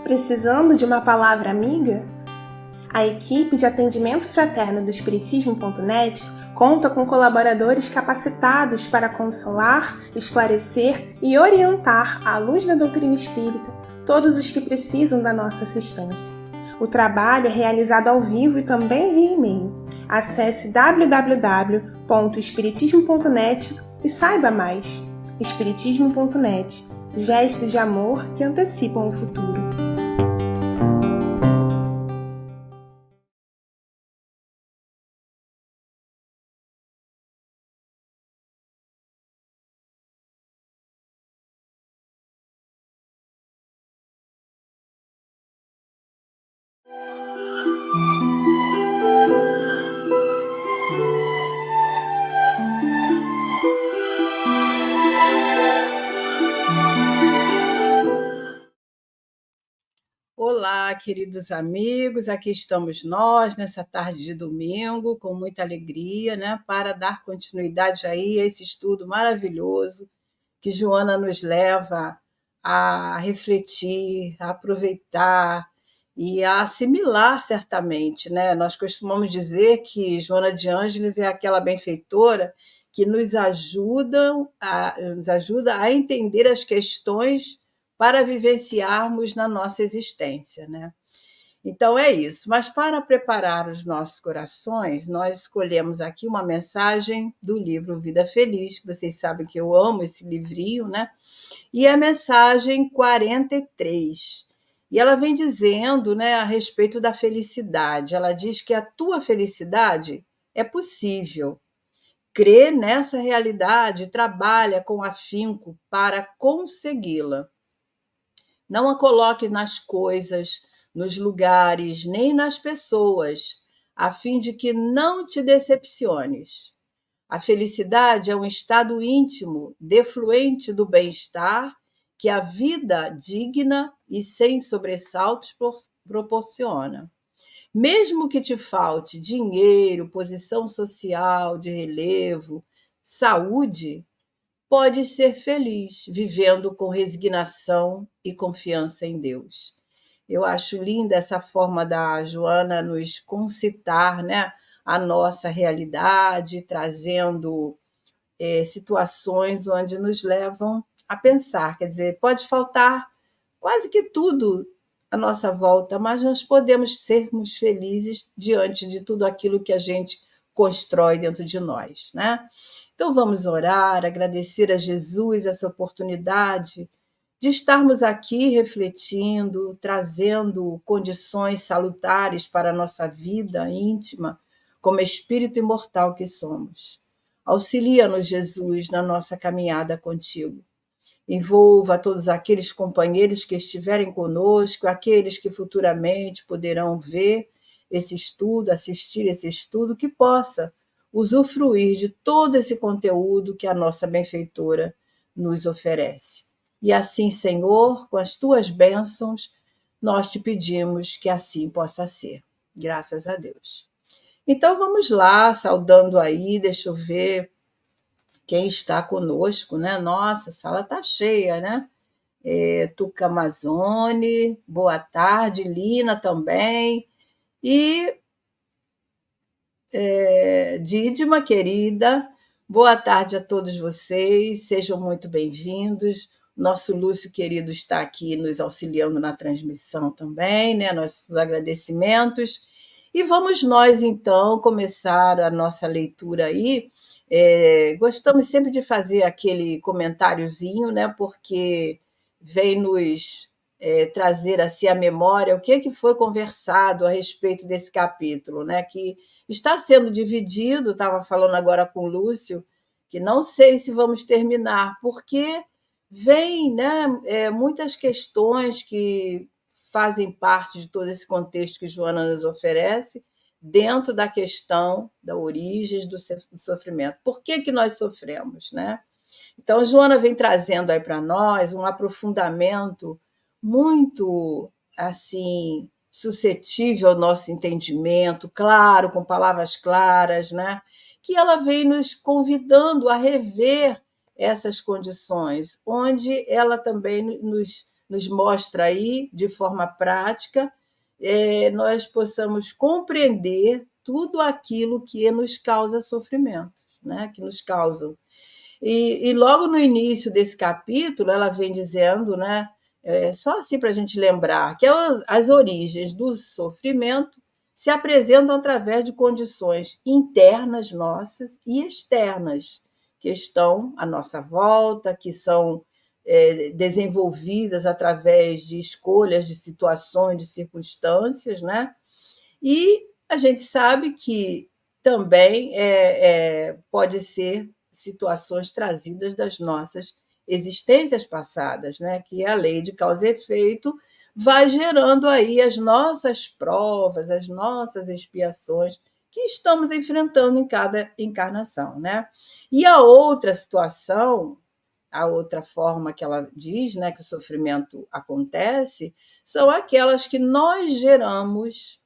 Precisando de uma palavra amiga? A equipe de atendimento fraterno do Espiritismo.net conta com colaboradores capacitados para consolar, esclarecer e orientar, à luz da doutrina espírita, todos os que precisam da nossa assistência. O trabalho é realizado ao vivo e também via e-mail. Acesse www.espiritismo.net e saiba mais. Espiritismo.net. Gestos de amor que antecipam o futuro. Olá, queridos amigos, aqui estamos nós nessa tarde de domingo, com muita alegria, né, para dar continuidade aí a esse estudo maravilhoso que Joana nos leva a refletir, a aproveitar e a assimilar certamente, né? Nós costumamos dizer que Joana de Ângeles é aquela benfeitora que nos ajuda a entender as questões para vivenciarmos na nossa existência, né? Então é isso. Mas para preparar os nossos corações, nós escolhemos aqui uma mensagem do livro Vida Feliz, que vocês sabem que eu amo esse livrinho, né? E a mensagem 43. E ela vem dizendo, né, a respeito da felicidade. Ela diz que a tua felicidade é possível. Crê nessa realidade e trabalha com afinco para consegui-la. Não a coloque nas coisas, nos lugares, nem nas pessoas, a fim de que não te decepciones. A felicidade é um estado íntimo, defluente do bem-estar, que a vida digna e sem sobressaltos proporciona. Mesmo que te falte dinheiro, posição social, de relevo, saúde, podes ser feliz, vivendo com resignação e confiança em Deus. Eu acho linda essa forma da Joana nos concitar, né, a nossa realidade, trazendo situações onde nos levam a pensar. Quer dizer, pode faltar quase que tudo à nossa volta, mas nós podemos sermos felizes diante de tudo aquilo que a gente constrói dentro de nós, né? Então vamos orar, agradecer a Jesus essa oportunidade de estarmos aqui refletindo, trazendo condições salutares para a nossa vida íntima, como espírito imortal que somos. Auxilia-nos, Jesus, na nossa caminhada contigo. Envolva todos aqueles companheiros que estiverem conosco, aqueles que futuramente poderão ver esse estudo, assistir esse estudo, que possa usufruir de todo esse conteúdo que a nossa benfeitora nos oferece. E assim, Senhor, com as tuas bênçãos, nós te pedimos que assim possa ser. Graças a Deus. Então vamos lá, saudando aí, deixa eu ver quem está conosco, né? Nossa, a sala está cheia, né? Tuca Amazone, boa tarde, Lina também. E Dídima, querida, boa tarde a todos vocês, sejam muito bem-vindos. Nosso Lúcio querido está aqui nos auxiliando na transmissão também, né? Nossos agradecimentos. E vamos nós, então, começar a nossa leitura aí. Gostamos sempre de fazer aquele comentáriozinho, né? Porque vem nos trazer assim à memória o que foi conversado a respeito desse capítulo, né? Que está sendo dividido, estava falando agora com o Lúcio, que não sei se vamos terminar, porque vem, né, muitas questões que fazem parte de todo esse contexto que Joana nos oferece, dentro da questão da origem do sofrimento. Por que nós sofremos, né? Então, Joana vem trazendo aí para nós um aprofundamento muito, assim, suscetível ao nosso entendimento, claro, com palavras claras, né? Que ela vem nos convidando a rever essas condições, onde ela também nos nos mostra aí, de forma prática, nós possamos compreender tudo aquilo que nos causa sofrimentos, né? Que nos causam. E logo no início desse capítulo, ela vem dizendo, né? Só assim para a gente lembrar, que as origens do sofrimento se apresentam através de condições internas nossas e externas, que estão à nossa volta, que são desenvolvidas através de escolhas, de situações, de circunstâncias, né? E a gente sabe que também pode ser situações trazidas das nossas existências passadas, né? Que a lei de causa e efeito vai gerando aí as nossas provas, as nossas expiações que estamos enfrentando em cada encarnação, né? E a outra situação, a outra forma que ela diz, né, que o sofrimento acontece, são aquelas que nós geramos,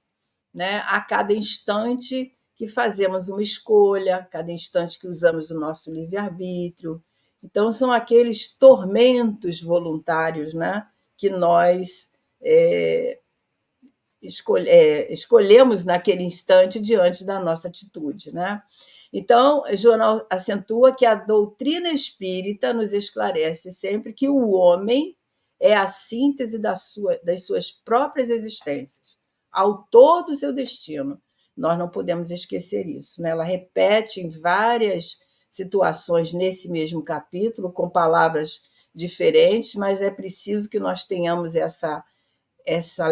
né, a cada instante que fazemos uma escolha, a cada instante que usamos o nosso livre-arbítrio. Então, são aqueles tormentos voluntários, né, que nós escolhemos naquele instante diante da nossa atitude, né? Então, Joana acentua que a doutrina espírita nos esclarece sempre que o homem é a síntese das suas próprias existências, autor do seu destino. Nós não podemos esquecer isso, né? Ela repete em várias situações nesse mesmo capítulo, com palavras diferentes, mas é preciso que nós tenhamos essa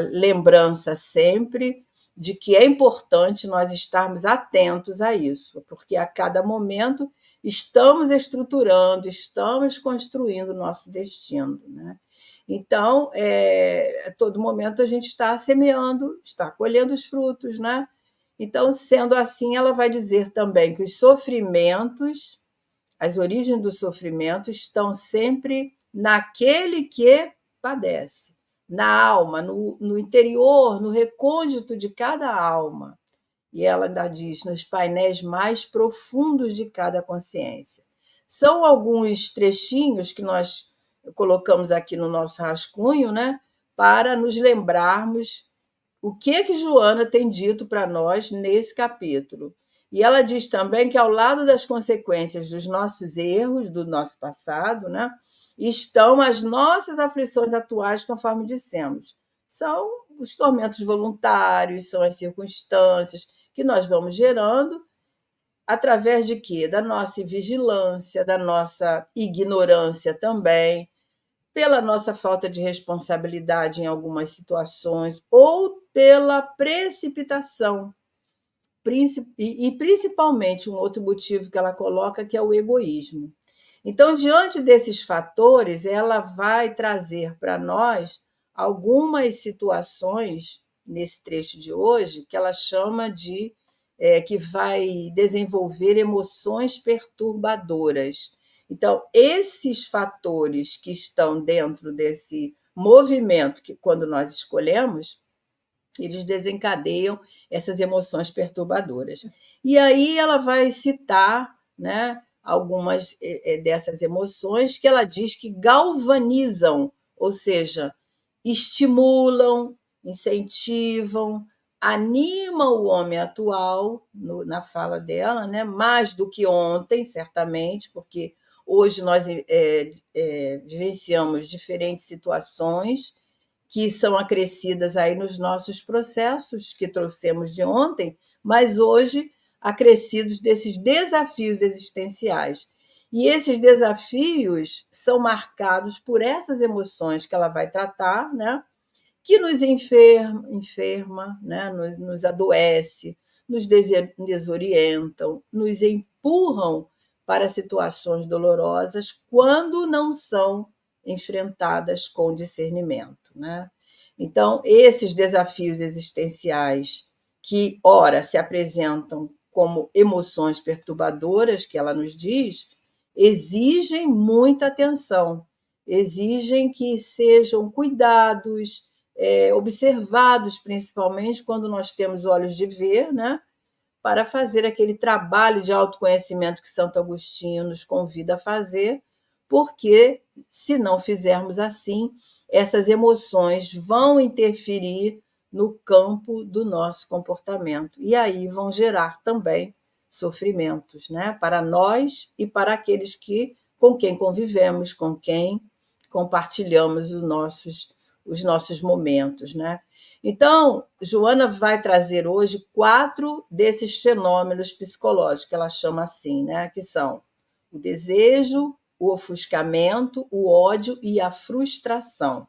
lembrança sempre de que é importante nós estarmos atentos a isso, porque a cada momento estamos estruturando, estamos construindo o nosso destino, né? Então, a todo momento a gente está semeando, está colhendo os frutos, né? Então, sendo assim, ela vai dizer também que os sofrimentos, as origens do sofrimento estão sempre naquele que padece, na alma, no interior, no recôndito de cada alma. E ela ainda diz, nos painéis mais profundos de cada consciência. São alguns trechinhos que nós colocamos aqui no nosso rascunho, né, para nos lembrarmos o que Joana tem dito para nós nesse capítulo. E ela diz também que, ao lado das consequências dos nossos erros, do nosso passado, né, estão as nossas aflições atuais, conforme dissemos. São os tormentos voluntários, são as circunstâncias que nós vamos gerando através de quê? Da nossa vigilância, da nossa ignorância também, pela nossa falta de responsabilidade em algumas situações ou pela precipitação. E principalmente um outro motivo que ela coloca, que é o egoísmo. Então, diante desses fatores, ela vai trazer para nós algumas situações nesse trecho de hoje que ela chama de que vai desenvolver emoções perturbadoras. Então, esses fatores que estão dentro desse movimento que, quando nós escolhemos, eles desencadeiam essas emoções perturbadoras. E aí ela vai citar, né, algumas dessas emoções que ela diz que galvanizam, ou seja, estimulam, incentivam, animam o homem atual, na fala dela, né, mais do que ontem, certamente, porque hoje nós vivenciamos diferentes situações que são acrescidas aí nos nossos processos que trouxemos de ontem, mas hoje acrescidos desses desafios existenciais. E esses desafios são marcados por essas emoções que ela vai tratar, né? Que nos enferma, né? Nos adoece, nos desorientam, nos empurram para situações dolorosas quando não são enfrentadas com discernimento, né? Então, esses desafios existenciais que, ora, se apresentam como emoções perturbadoras, que ela nos diz, exigem muita atenção, exigem que sejam cuidados, observados, principalmente quando nós temos olhos de ver, né? Para fazer aquele trabalho de autoconhecimento que Santo Agostinho nos convida a fazer, porque, se não fizermos assim, essas emoções vão interferir no campo do nosso comportamento. E aí vão gerar também sofrimentos, né? Para nós e para aqueles com quem convivemos, com quem compartilhamos os nossos momentos, né? Então, Joana vai trazer hoje 4 desses fenômenos psicológicos, que ela chama assim, né? Que são o desejo, o ofuscamento, o ódio e a frustração.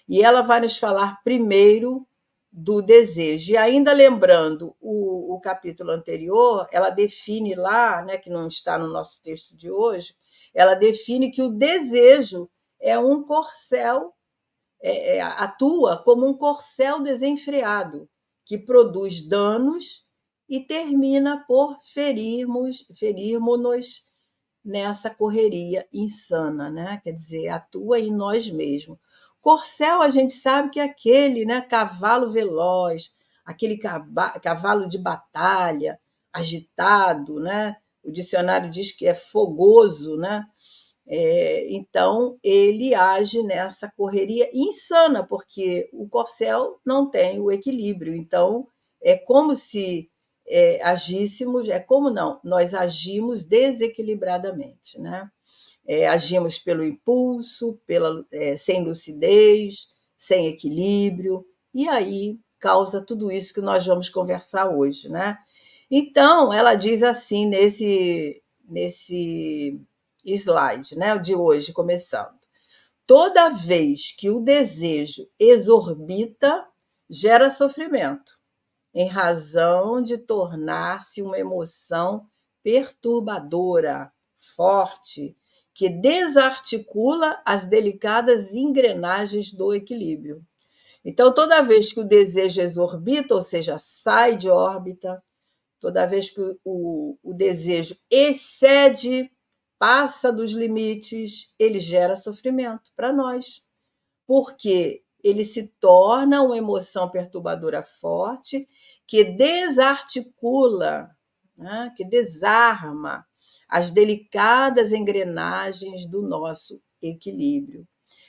E ela vai nos falar primeiro do desejo. E ainda lembrando o capítulo anterior, ela define lá, né, que não está no nosso texto de hoje, ela define que o desejo é um corcel, atua como um corcel desenfreado, que produz danos e termina por ferirmos nessa correria insana, né? Quer dizer, atua em nós mesmos. Corcel, a gente sabe que é aquele, né, cavalo veloz, aquele cavalo de batalha, agitado, né? O dicionário diz que é fogoso, né? Então, ele age nessa correria insana, porque o corcel não tem o equilíbrio. Então, é como se agíssemos, é como não, nós agimos desequilibradamente, né? Agimos pelo impulso, sem lucidez, sem equilíbrio, e aí causa tudo isso que nós vamos conversar hoje, né? Então, ela diz assim nesse slide, né, de hoje, começando. Toda vez que o desejo exorbita, gera sofrimento, em razão de tornar-se uma emoção perturbadora, forte, que desarticula as delicadas engrenagens do equilíbrio. Então, toda vez que o desejo exorbita, ou seja, sai de órbita, toda vez que o desejo excede, passa dos limites, ele gera sofrimento para nós, porque ele se torna uma emoção perturbadora forte que desarticula, né, que desarma as delicadas engrenagens do nosso equilíbrio.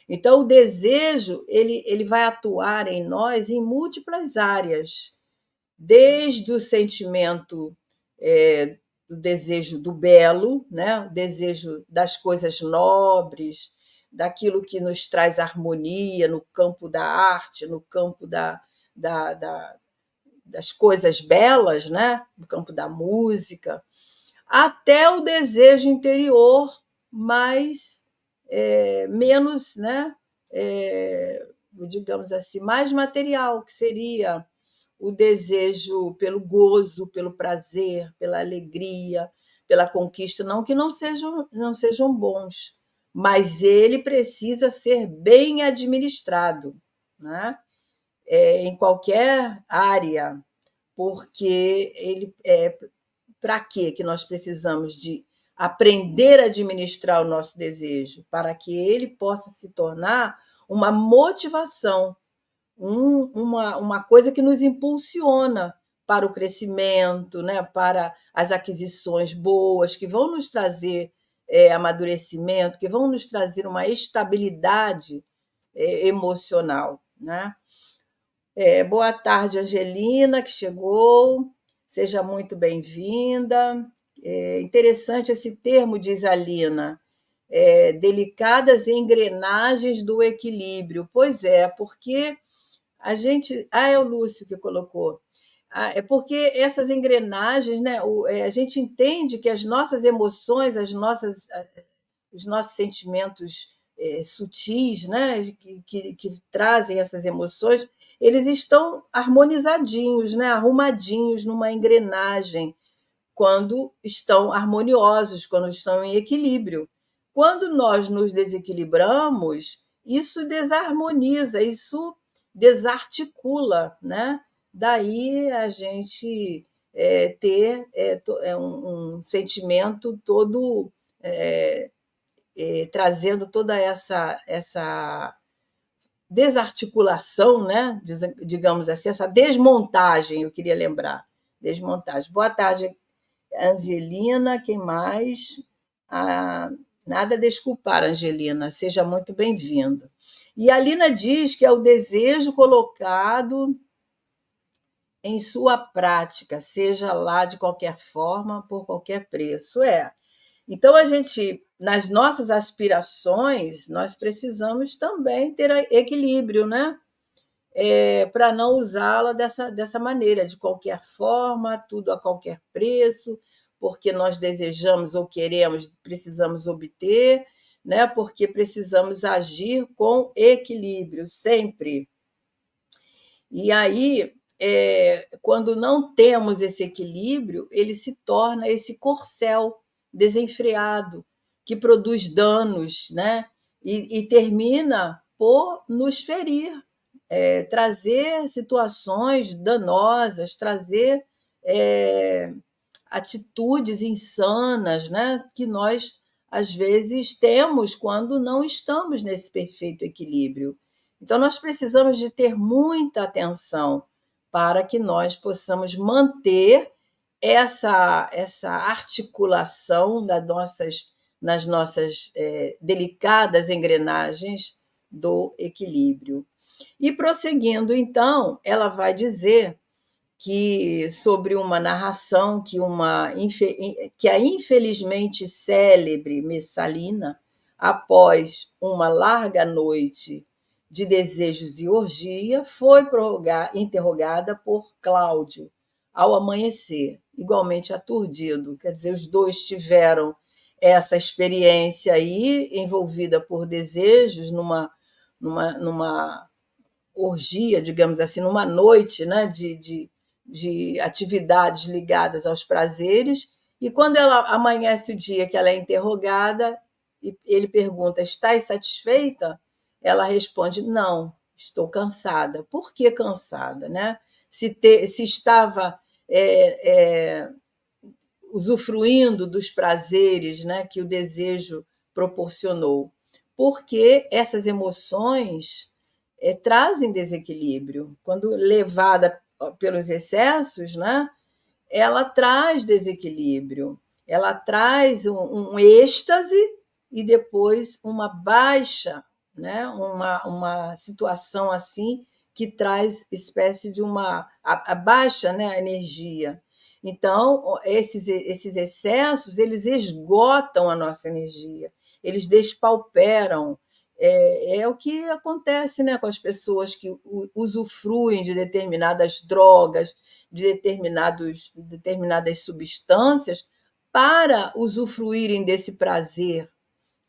Então, o desejo ele vai atuar em nós em múltiplas áreas, desde o sentimento do desejo do belo, né? O desejo das coisas nobres, daquilo que nos traz harmonia no campo da arte, no campo das coisas belas, né? No campo da música, até o desejo interior mais menos, né? Digamos assim, mais material, que seria o desejo pelo gozo, pelo prazer, pela alegria, pela conquista, não que não sejam bons, mas ele precisa ser bem administrado, né? Em qualquer área, porque ele para que nós precisamos de aprender a administrar o nosso desejo, para que ele possa se tornar uma motivação, uma coisa que nos impulsiona para o crescimento, né? Para as aquisições boas, que vão nos trazer amadurecimento, que vão nos trazer uma estabilidade emocional, né? Boa tarde, Angelina, que chegou. Seja muito bem-vinda. Interessante esse termo, diz a Lina. Delicadas engrenagens do equilíbrio. Pois é, porque a gente. É o Lúcio que colocou. É porque essas engrenagens, né? A gente entende que as nossas emoções, os nossos sentimentos sutis, né? Que trazem essas emoções, eles estão harmonizadinhos, né? Arrumadinhos numa engrenagem, quando estão harmoniosos, quando estão em equilíbrio. Quando nós nos desequilibramos, isso desarmoniza, isso desarticula, né? Daí a gente ter um sentimento todo trazendo toda essa desarticulação, né? Digamos assim, essa desmontagem, eu queria lembrar. Desmontagem. Boa tarde, Angelina. Quem mais? Nada a desculpar, Angelina. Seja muito bem-vinda. E a Lina diz que é o desejo colocado em sua prática, seja lá de qualquer forma, por qualquer preço. Então, a gente, nas nossas aspirações, nós precisamos também ter equilíbrio, né? Para não usá-la dessa maneira, de qualquer forma, tudo a qualquer preço, porque nós desejamos ou queremos, precisamos obter, né? Porque precisamos agir com equilíbrio, sempre. E aí, quando não temos esse equilíbrio, ele se torna esse corcel desenfreado, que produz danos, né? E termina por nos ferir, trazer situações danosas, trazer é, atitudes insanas, né? Que nós, às vezes, temos quando não estamos nesse perfeito equilíbrio. Então, nós precisamos de ter muita atenção para que nós possamos manter essa articulação nas nossas delicadas engrenagens do equilíbrio. E prosseguindo, então, ela vai dizer que sobre uma narração que a infelizmente célebre Messalina, após uma larga noite de desejos e orgia, foi interrogada por Cláudio ao amanhecer, igualmente aturdido. Quer dizer, os dois tiveram essa experiência aí, envolvida por desejos, numa orgia, digamos assim, numa noite, né, de atividades ligadas aos prazeres, e quando ela amanhece o dia que ela é interrogada, e ele pergunta: "Estás satisfeita?", ela responde: "Não, estou cansada". Por que cansada, né? Se estava usufruindo dos prazeres, né, que o desejo proporcionou, porque essas emoções trazem desequilíbrio. Quando levada pelos excessos, né, ela traz desequilíbrio, ela traz um êxtase e depois uma baixa, né, uma situação assim que traz espécie de a baixa, né, a energia. Então, esses excessos, eles esgotam a nossa energia, eles despauperam. É o que acontece, né, com as pessoas que usufruem de determinadas drogas, de determinadas substâncias, para usufruírem desse prazer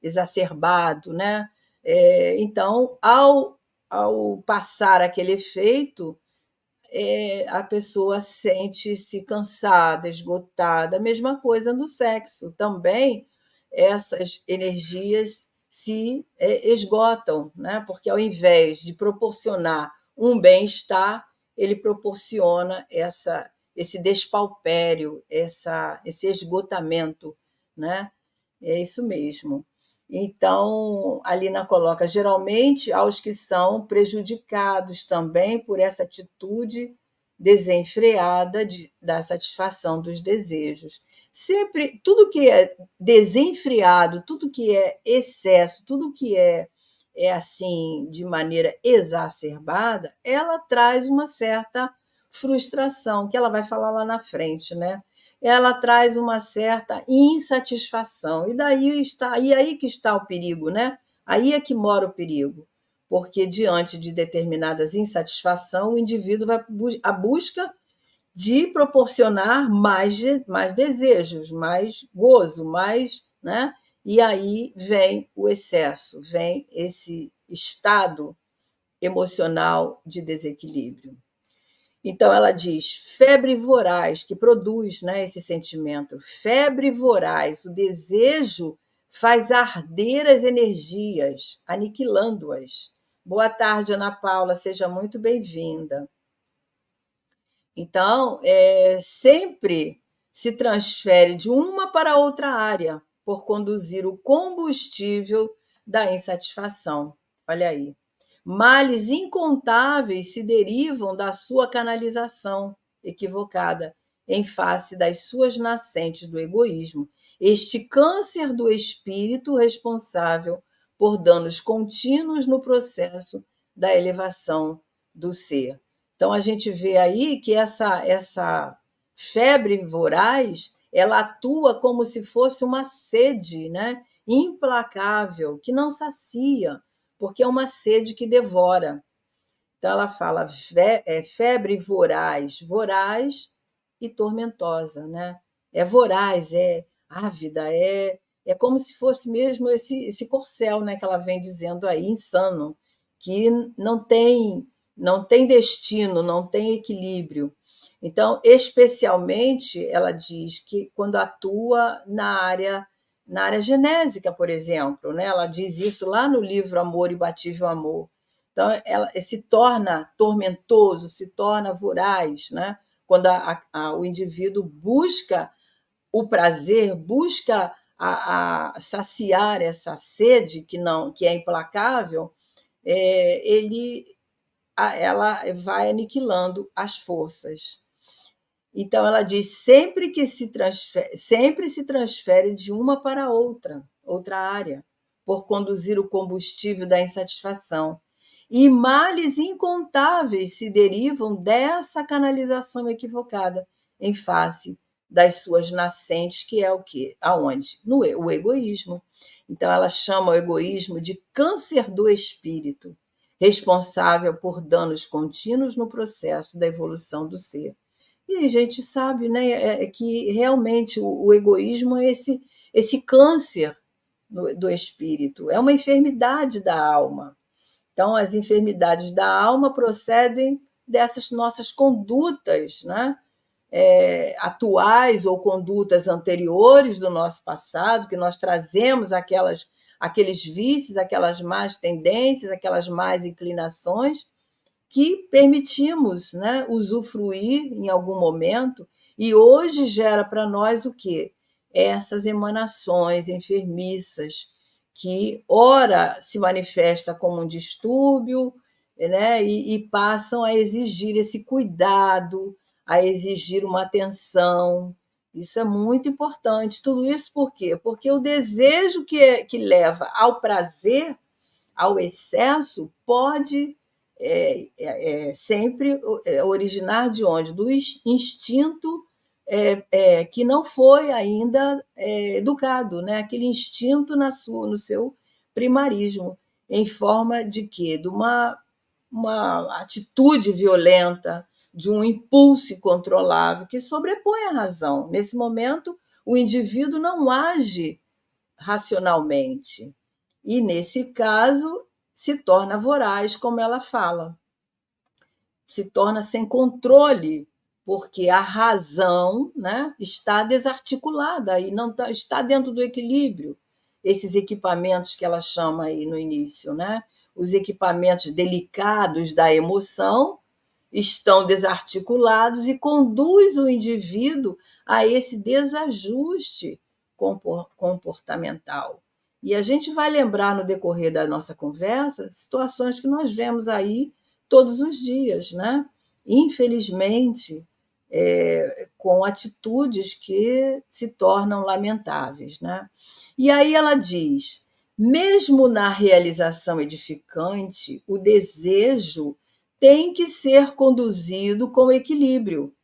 exacerbado, né? Então, ao passar aquele efeito, a pessoa sente-se cansada, esgotada. A mesma coisa no sexo. Também essas energias se esgotam, né? Porque ao invés de proporcionar um bem-estar, ele proporciona esse despauperio, esse esgotamento, né? É isso mesmo. Então, a Lina coloca, geralmente, aos que são prejudicados também por essa atitude desenfreada da satisfação dos desejos. Sempre, tudo que é desenfreado, tudo que é excesso, tudo que é assim, de maneira exacerbada, ela traz uma certa frustração, que ela vai falar lá na frente, né? Ela traz uma certa insatisfação. E aí que está o perigo, né? Aí é que mora o perigo. Porque diante de determinadas insatisfações, o indivíduo vai à busca de proporcionar mais desejos, mais gozo, mais, né? E aí vem o excesso, vem esse estado emocional de desequilíbrio. Então, ela diz febre voraz, que produz, né, esse sentimento. Febre voraz, o desejo faz arder as energias, aniquilando-as. Boa tarde, Ana Paula, seja muito bem-vinda. Então, sempre se transfere de uma para outra área por conduzir o combustível da insatisfação. Olha aí. Males incontáveis se derivam da sua canalização equivocada em face das suas nascentes do egoísmo. Este câncer do espírito responsável por danos contínuos no processo da elevação do ser. Então, a gente vê aí que essa febre voraz, ela atua como se fosse uma sede, né, implacável, que não sacia, porque é uma sede que devora. Então, ela fala febre voraz, voraz e tormentosa, né? É voraz, é ávida, é como se fosse mesmo esse corcel, né, que ela vem dizendo aí, insano, que não tem destino, não tem equilíbrio. Então, especialmente, ela diz que quando atua na área genésica, por exemplo, né? Ela diz isso lá no livro Amor Imbatível Amor. Então, ela se torna tormentoso, se torna voraz, né? Quando o indivíduo busca o prazer, busca saciar essa sede que é implacável, ela vai aniquilando as forças. Então, ela diz sempre se transfere de uma para outra área, por conduzir o combustível da insatisfação. E males incontáveis se derivam dessa canalização equivocada em face das suas nascentes, que é o quê? Aonde? O egoísmo. Então, ela chama o egoísmo de câncer do espírito, responsável por danos contínuos no processo da evolução do ser. E a gente sabe, né, que realmente o egoísmo é esse câncer do espírito, é uma enfermidade da alma. Então, as enfermidades da alma procedem dessas nossas condutas, né, atuais ou condutas anteriores do nosso passado, que nós trazemos aqueles vícios, aquelas más tendências, aquelas más inclinações, que permitimos, né, usufruir em algum momento, e hoje gera para nós o quê? Essas emanações enfermiças, que ora se manifesta como um distúrbio, né, e passam a exigir esse cuidado, a exigir uma atenção. Isso é muito importante. Tudo isso por quê? Porque o desejo que leva ao prazer, ao excesso, pode sempre originar de onde? Do instinto que não foi ainda educado, né? Aquele instinto no seu primarismo, em forma de quê? De uma atitude violenta, de um impulso incontrolável que sobrepõe a razão. Nesse momento, o indivíduo não age racionalmente. E, nesse caso, se torna voraz, como ela fala. Se torna sem controle, porque a razão, né, está desarticulada e não está dentro do equilíbrio. Esses equipamentos que ela chama aí no início, né? Os equipamentos delicados da emoção estão desarticulados e conduz o indivíduo a esse desajuste comportamental. E a gente vai lembrar no decorrer da nossa conversa situações que nós vemos aí todos os dias, né? Infelizmente, com atitudes que se tornam lamentáveis, né? E aí ela diz: mesmo na realização edificante, o desejo tem que ser conduzido com equilíbrio,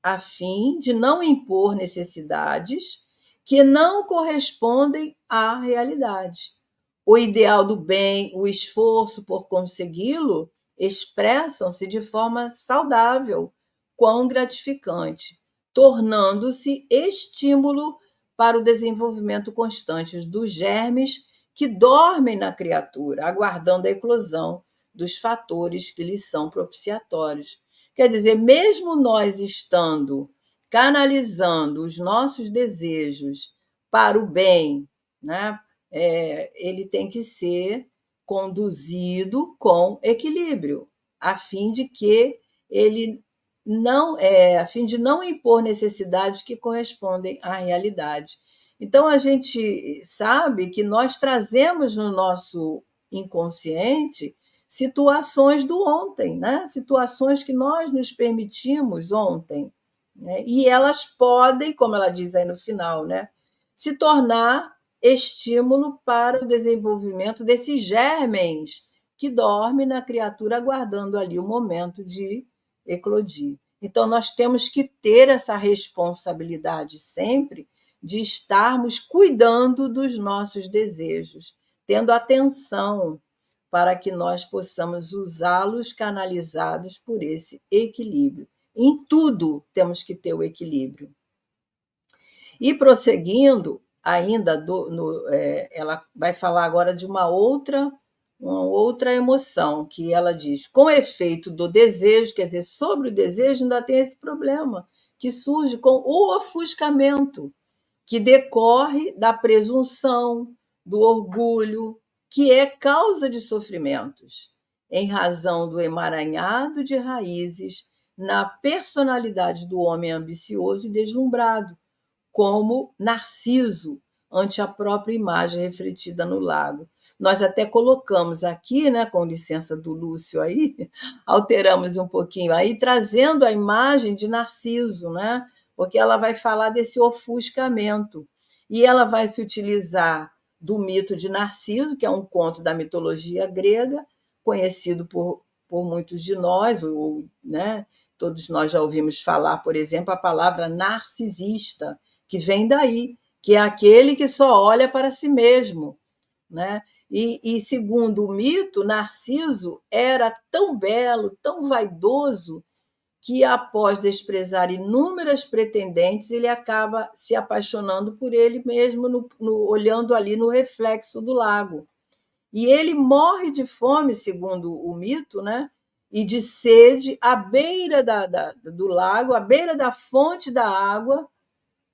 a fim de não impor necessidades que não correspondem à realidade. O ideal do bem, o esforço por consegui-lo, expressam-se de forma saudável, quão gratificante, tornando-se estímulo para o desenvolvimento constante dos germes que dormem na criatura, aguardando a eclosão dos fatores que lhes são propiciatórios. Quer dizer, mesmo nós estando canalizando os nossos desejos para o bem, né, ele tem que ser conduzido com equilíbrio, a fim de que ele a fim de não impor necessidades que correspondem à realidade. Então, a gente sabe que nós trazemos no nosso inconsciente situações do ontem, né? Situações que nós nos permitimos ontem, né? E elas podem, como ela diz aí no final, né, se tornar estímulo para o desenvolvimento desses germens que dormem na criatura, aguardando ali o momento de eclodir. Então, nós temos que ter essa responsabilidade sempre de estarmos cuidando dos nossos desejos, tendo atenção para que nós possamos usá-los canalizados por esse equilíbrio. Em tudo temos que ter o equilíbrio. E prosseguindo, ainda ela vai falar agora de uma outra emoção, que ela diz, com efeito do desejo, quer dizer, sobre o desejo ainda tem esse problema, que surge com o ofuscamento, que decorre da presunção, do orgulho, que é causa de sofrimentos, em razão do emaranhado de raízes na personalidade do homem ambicioso e deslumbrado, como Narciso, ante a própria imagem refletida no lago. Nós até colocamos aqui, né, com licença do Lúcio aí, alteramos um pouquinho aí, trazendo a imagem de Narciso, né, porque ela vai falar desse ofuscamento. E ela vai se utilizar do mito de Narciso, que é um conto da mitologia grega, conhecido por muitos de nós, né, todos nós já ouvimos falar, por exemplo, a palavra narcisista, que vem daí, que é aquele que só olha para si mesmo, né? E segundo o mito, Narciso era tão belo, tão vaidoso, que após desprezar inúmeras pretendentes, ele acaba se apaixonando por ele mesmo, olhando ali no reflexo do lago. E ele morre de fome, segundo o mito, né? E de sede à beira do lago, à beira da fonte da água,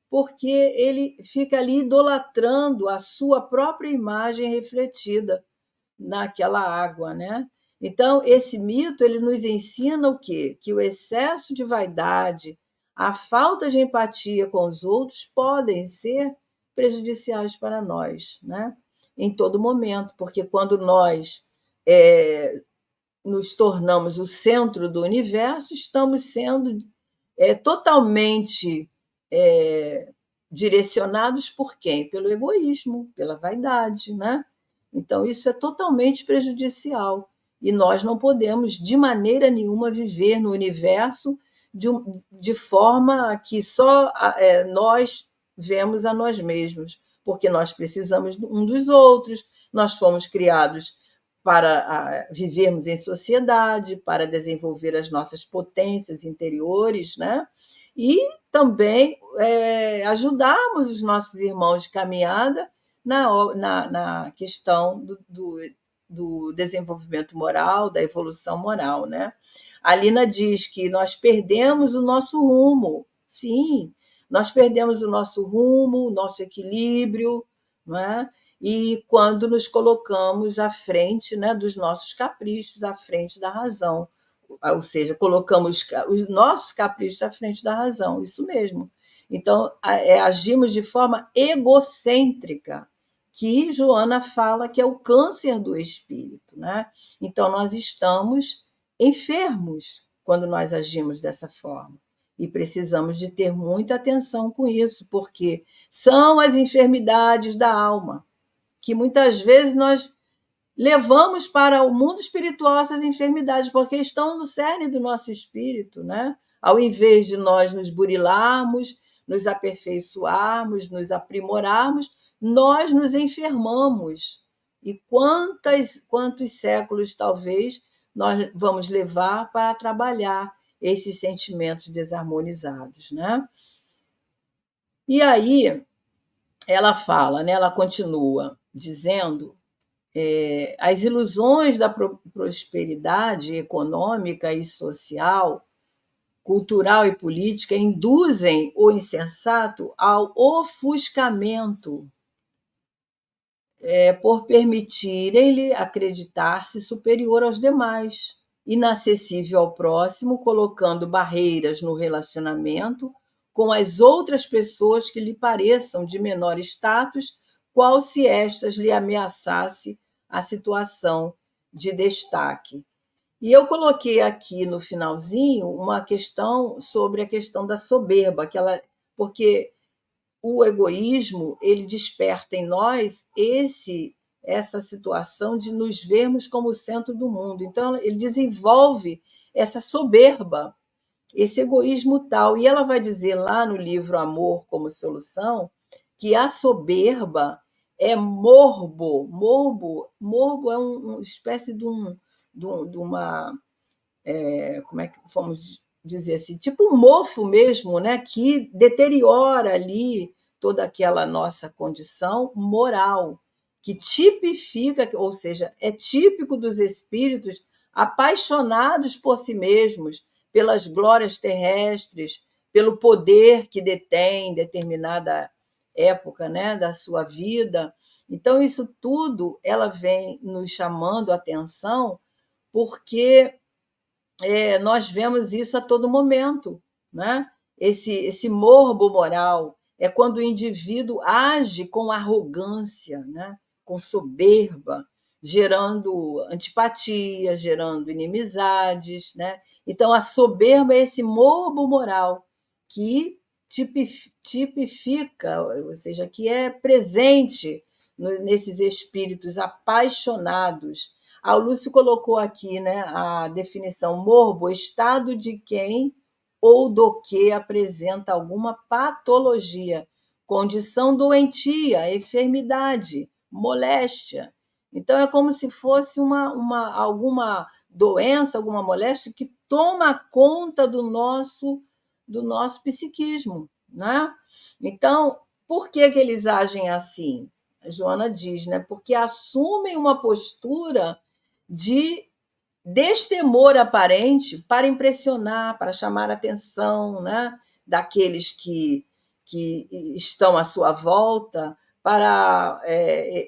porque ele fica ali idolatrando a sua própria imagem refletida naquela água, né? Então, esse mito ele nos ensina o quê? Que o excesso de vaidade, a falta de empatia com os outros podem ser prejudiciais para nós, né? Em todo momento, porque quando nós nos tornamos o centro do universo, estamos sendo totalmente direcionados por quem? Pelo egoísmo, pela vaidade, né? Então, isso é totalmente prejudicial. E nós não podemos, de maneira nenhuma, viver no universo de forma que só nós vemos a nós mesmos, porque nós precisamos um dos outros, nós fomos criados para vivermos em sociedade, para desenvolver as nossas potências interiores, né? E também ajudarmos os nossos irmãos de caminhada na questão do desenvolvimento moral, da evolução moral, né? A Lina diz que nós perdemos o nosso rumo. Sim, nós perdemos o nosso rumo, o nosso equilíbrio, não é? E quando nos colocamos à frente, né, dos nossos caprichos, à frente da razão. Ou seja, colocamos os nossos caprichos à frente da razão, isso mesmo. Então, agimos de forma egocêntrica, que Joana fala que é o câncer do espírito, né? Então, nós estamos enfermos quando nós agimos dessa forma. E precisamos de ter muita atenção com isso, porque são as enfermidades da alma, que muitas vezes nós levamos para o mundo espiritual essas enfermidades, porque estão no cerne do nosso espírito, né? Ao invés de nós nos burilarmos, nos aperfeiçoarmos, nos aprimorarmos, nós nos enfermamos. E quantos séculos, talvez, nós vamos levar para trabalhar esses sentimentos desarmonizados, né? E aí, ela fala, né? Ela continua dizendo as ilusões da prosperidade econômica e social, cultural e política induzem o insensato ao ofuscamento, por permitirem-lhe acreditar-se superior aos demais, inacessível ao próximo, colocando barreiras no relacionamento com as outras pessoas que lhe pareçam de menor status, qual se estas lhe ameaçasse a situação de destaque. E eu coloquei aqui no finalzinho uma questão sobre a questão da soberba, porque o egoísmo, ele desperta em nós essa situação de nos vermos como o centro do mundo. Então, ele desenvolve essa soberba, esse egoísmo tal. E ela vai dizer lá no livro Amor como Solução que a soberba é morbo. Morbo é uma espécie de uma, como é que vamos dizer assim, tipo um mofo mesmo, né, que deteriora ali toda aquela nossa condição moral, que tipifica, ou seja, é típico dos espíritos apaixonados por si mesmos, pelas glórias terrestres, pelo poder que detém em determinada época, né, da sua vida. Então, isso tudo ela vem nos chamando a atenção, porque nós vemos isso a todo momento, né? Esse morbo moral é quando o indivíduo age com arrogância, né? Com soberba, gerando antipatia, gerando inimizades, né? Então, a soberba é esse morbo moral que tipifica, ou seja, que é presente nesses espíritos apaixonados. O Lúcio colocou aqui, né, a definição: morbo, estado de quem ou do que apresenta alguma patologia, condição doentia, enfermidade, moléstia. Então, é como se fosse alguma doença, alguma moléstia que toma conta do nosso psiquismo, né? Então, por que eles agem assim? A Joana diz, né? Porque assumem uma postura de destemor aparente para impressionar, para chamar a atenção, né, daqueles que estão à sua volta, para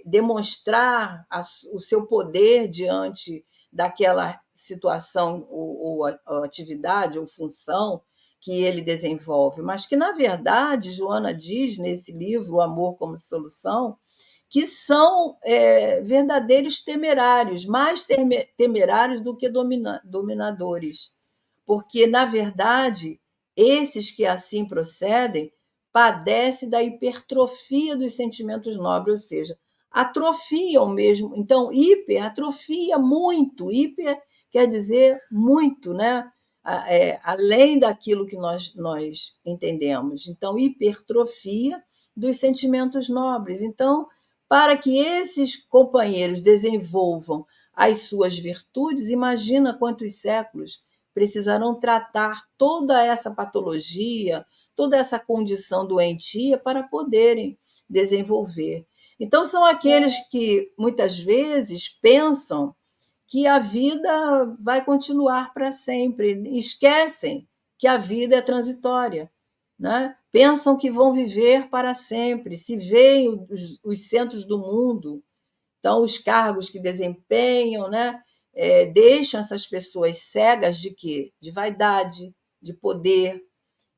demonstrar o seu poder diante daquela situação ou atividade ou função que ele desenvolve, mas que, na verdade, Joana diz nesse livro, O Amor como Solução, que são verdadeiros temerários, mais temerários do que dominadores, porque, na verdade, esses que assim procedem padecem da hipertrofia dos sentimentos nobres, ou seja, atrofiam mesmo. Então, hiper atrofia muito, hiper quer dizer muito, né? Além daquilo que nós entendemos. Então, hipertrofia dos sentimentos nobres. Então, para que esses companheiros desenvolvam as suas virtudes, imagina quantos séculos precisarão tratar toda essa patologia, toda essa condição doentia para poderem desenvolver. Então, são aqueles que muitas vezes pensam que a vida vai continuar para sempre, esquecem que a vida é transitória, né? Pensam que vão viver para sempre, se veem os centros do mundo, então os cargos que desempenham, né? Deixam essas pessoas cegas de quê? De vaidade, de poder.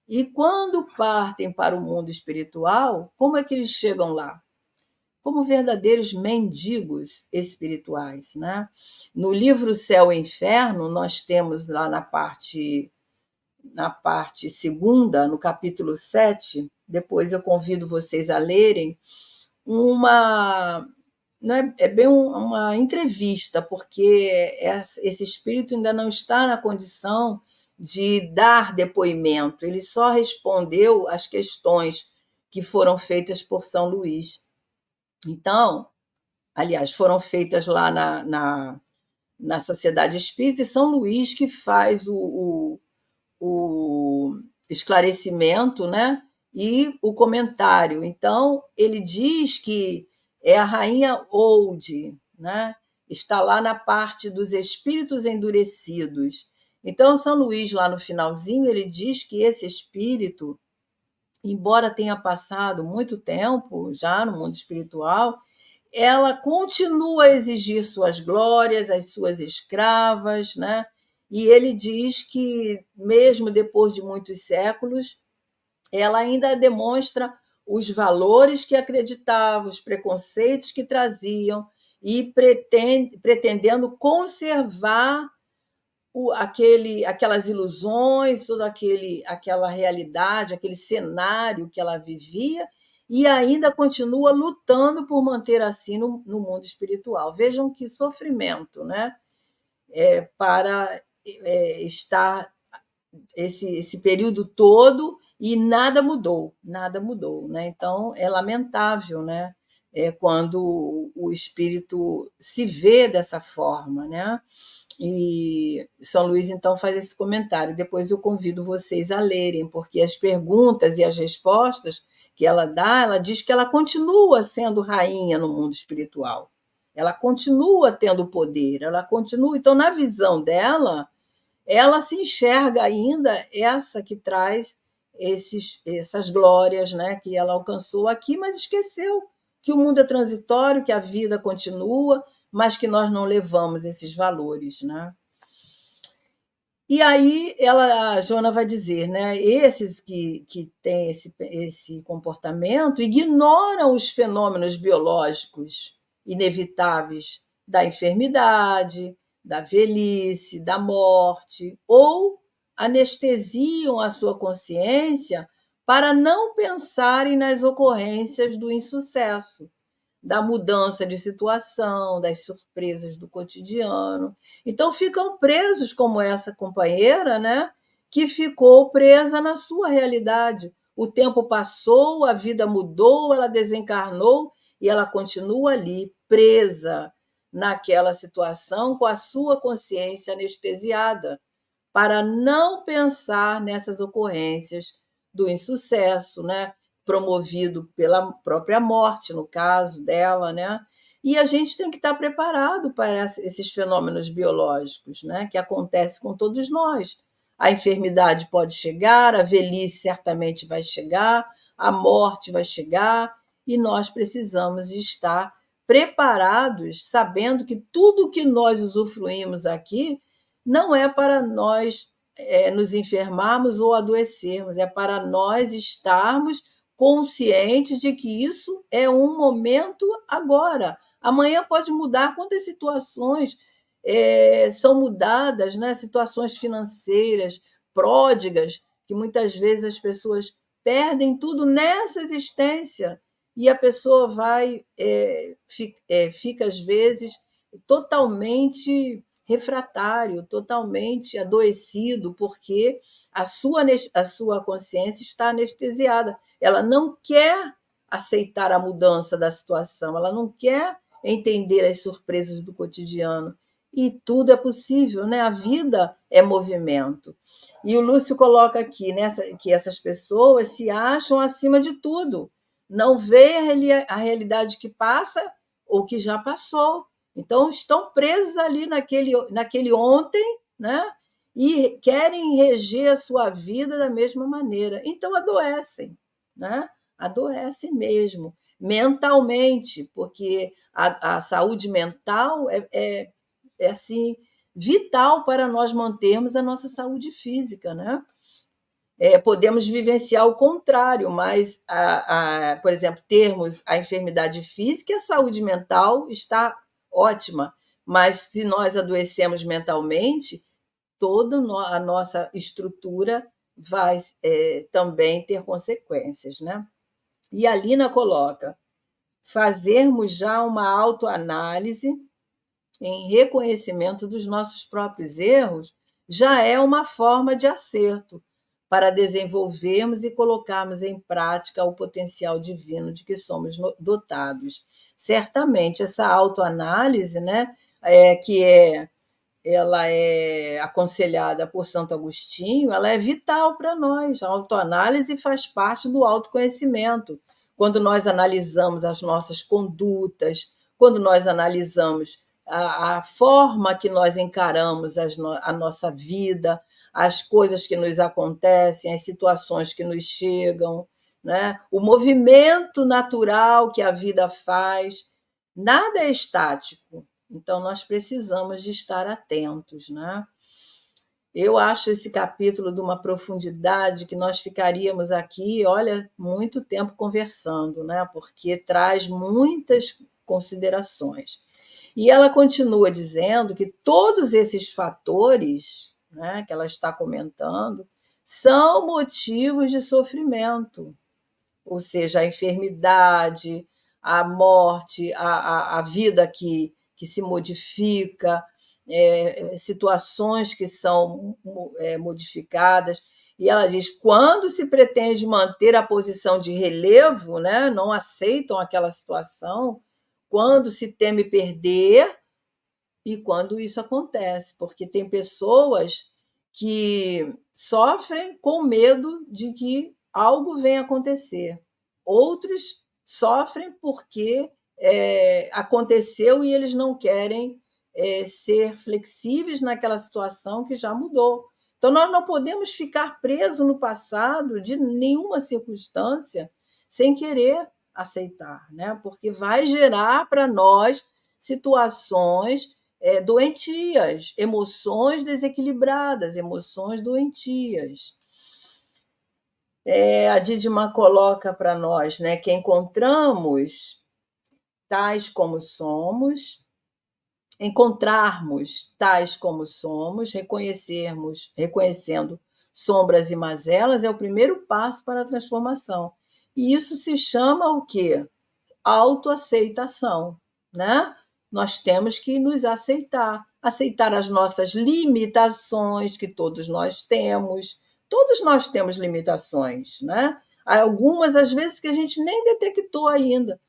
E quando partem para o mundo espiritual, como é que eles chegam lá? Como verdadeiros mendigos espirituais, né? No livro Céu e Inferno, nós temos lá na parte segunda, no capítulo 7, depois eu convido vocês a lerem, não é bem uma entrevista, porque esse espírito ainda não está na condição de dar depoimento, ele só respondeu às questões que foram feitas por São Luís. Então, aliás, foram feitas lá na Sociedade Espírita, e São Luís que faz o esclarecimento, né? E o comentário. Então, ele diz que é a rainha Oude, né? Está lá na parte dos espíritos endurecidos. Então, São Luís, lá no finalzinho, ele diz que esse espírito, embora tenha passado muito tempo já no mundo espiritual, ela continua a exigir suas glórias, as suas escravas, né? E ele diz que, mesmo depois de muitos séculos, ela ainda demonstra os valores que acreditava, os preconceitos que traziam, e pretendendo conservar aquelas ilusões, toda aquela realidade, aquele cenário que ela vivia, e ainda continua lutando por manter assim no mundo espiritual. Vejam que sofrimento, né? Para estar esse período todo e nada mudou, né? Então é lamentável, né? Quando o espírito se vê dessa forma, né? E São Luís então faz esse comentário. Depois eu convido vocês a lerem, porque as perguntas e as respostas que ela dá, ela diz que ela continua sendo rainha no mundo espiritual. Ela continua tendo poder, ela continua. Então, na visão dela, ela se enxerga ainda essa que traz essas glórias, né, que ela alcançou aqui, mas esqueceu que o mundo é transitório, que a vida continua, mas que nós não levamos esses valores, né? E aí a Joana vai dizer, né, esses que têm esse comportamento ignoram os fenômenos biológicos inevitáveis da enfermidade, da velhice, da morte, ou anestesiam a sua consciência para não pensarem nas ocorrências do insucesso, da mudança de situação, das surpresas do cotidiano. Então ficam presos como essa companheira, né, que ficou presa na sua realidade. O tempo passou, a vida mudou, ela desencarnou e ela continua ali presa naquela situação com a sua consciência anestesiada, para não pensar nessas ocorrências do insucesso, né? Promovido pela própria morte, no caso dela, né? E a gente tem que estar preparado para esses fenômenos biológicos, né? Que acontecem com todos nós. A enfermidade pode chegar, a velhice certamente vai chegar, a morte vai chegar, e nós precisamos estar preparados, sabendo que tudo que nós usufruímos aqui não é para nós nos enfermarmos ou adoecermos, é para nós estarmos conscientes de que isso é um momento agora. Amanhã pode mudar. Quantas situações são mudadas, né? Situações financeiras pródigas, que muitas vezes as pessoas perdem tudo nessa existência e a pessoa fica às vezes totalmente refratário, totalmente adoecido, porque a sua consciência está anestesiada. Ela não quer aceitar a mudança da situação, ela não quer entender as surpresas do cotidiano. E tudo é possível, né? A vida é movimento. E o Lúcio coloca aqui que essas pessoas se acham acima de tudo, não veem a realidade que passa ou que já passou. Então, estão presos ali naquele ontem, né? E querem reger a sua vida da mesma maneira. Então, adoecem, né? Adoecem mesmo, mentalmente, porque a saúde mental é assim, vital para nós mantermos a nossa saúde física, né? Podemos vivenciar o contrário, mas, por exemplo, termos a enfermidade física e a saúde mental está ótima, mas se nós adoecemos mentalmente, toda a nossa estrutura vai também ter consequências, né? E a Lina coloca, fazermos já uma autoanálise em reconhecimento dos nossos próprios erros já é uma forma de acerto para desenvolvermos e colocarmos em prática o potencial divino de que somos dotados. Certamente, essa autoanálise, né, ela é aconselhada por Santo Agostinho, ela é vital para nós. A autoanálise faz parte do autoconhecimento. Quando nós analisamos as nossas condutas, quando nós analisamos a forma que nós encaramos a nossa vida, as coisas que nos acontecem, as situações que nos chegam, né? O movimento natural que a vida faz, nada é estático. Então, nós precisamos de estar atentos, né? Eu acho esse capítulo de uma profundidade que nós ficaríamos aqui, olha, muito tempo conversando, né? Porque traz muitas considerações. E ela continua dizendo que todos esses fatores, né, que ela está comentando são motivos de sofrimento. ou seja, a enfermidade, a morte, a vida que se modifica, situações que são modificadas. E ela diz: quando se pretende manter a posição de relevo, né, não aceitam aquela situação, quando se teme perder e quando isso acontece, porque tem pessoas que sofrem com medo de que algo venha acontecer. Outros sofrem porque aconteceu e eles não querem ser flexíveis naquela situação que já mudou. Então, nós não podemos ficar presos no passado de nenhuma circunstância sem querer aceitar, né? Porque vai gerar para nós situações doentias, emoções desequilibradas, emoções doentias. A Didima coloca para nós, né, que encontramos tais como somos, encontrarmos tais como somos, reconhecendo sombras e mazelas é o primeiro passo para a transformação. E isso se chama o quê? Autoaceitação, né? Nós temos que nos aceitar as nossas limitações, que todos nós temos limitações, né? Algumas, às vezes, que a gente nem detectou ainda,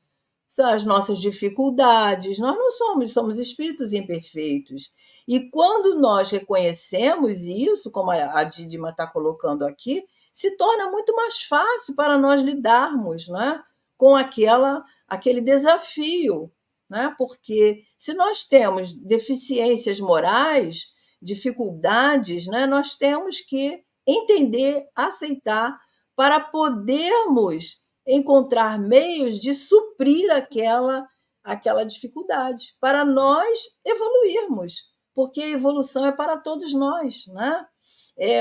são as nossas dificuldades. Nós não somos espíritos imperfeitos. E quando nós reconhecemos isso, como a Didima está colocando aqui, se torna muito mais fácil para nós lidarmos, né, com aquele desafio. Né? Porque se nós temos deficiências morais, dificuldades, né, nós temos que entender, aceitar, para podermos encontrar meios de suprir aquela dificuldade, para nós evoluirmos, porque a evolução é para todos nós. Né?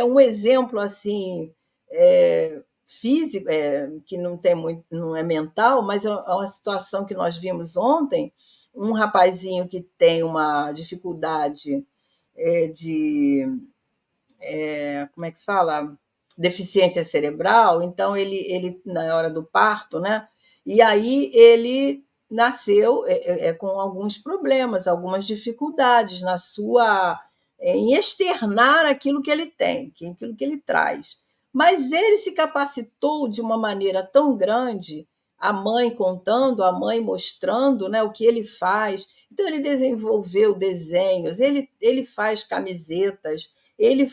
Um exemplo assim físico, que não tem muito, não é mental, mas é uma situação que nós vimos ontem, um rapazinho que tem uma dificuldade como é que fala? Deficiência cerebral, então ele na hora do parto, né? E aí ele nasceu com alguns problemas, algumas dificuldades em externar aquilo que ele tem, aquilo que ele traz. Mas ele se capacitou de uma maneira tão grande, a mãe contando, a mãe mostrando, né, o que ele faz. Então ele desenvolveu desenhos, ele faz camisetas, ele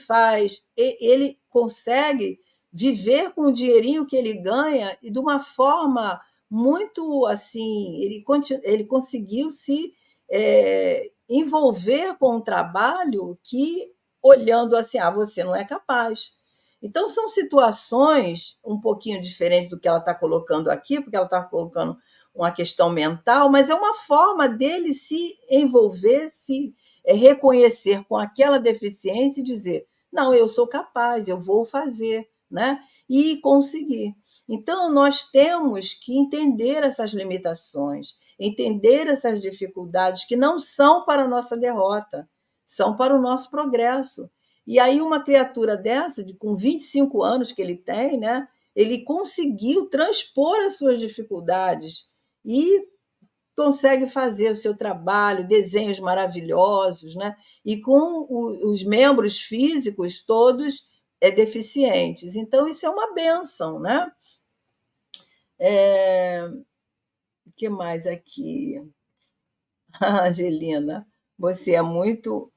consegue viver com o dinheirinho que ele ganha e de uma forma muito assim, ele conseguiu se envolver com um trabalho que, olhando assim, você não é capaz. Então, são situações um pouquinho diferentes do que ela está colocando aqui, porque ela está colocando uma questão mental, mas é uma forma dele se envolver, se reconhecer com aquela deficiência e dizer: não, eu sou capaz, eu vou fazer, né? E conseguir. Então, nós temos que entender essas limitações, entender essas dificuldades que não são para a nossa derrota, são para o nosso progresso. E aí, uma criatura dessa, com 25 anos que ele tem, né? Ele conseguiu transpor as suas dificuldades e consegue fazer o seu trabalho, desenhos maravilhosos, né? E com os membros físicos todos deficientes. Então, isso é uma bênção, né? O que mais aqui? Angelina, você é muito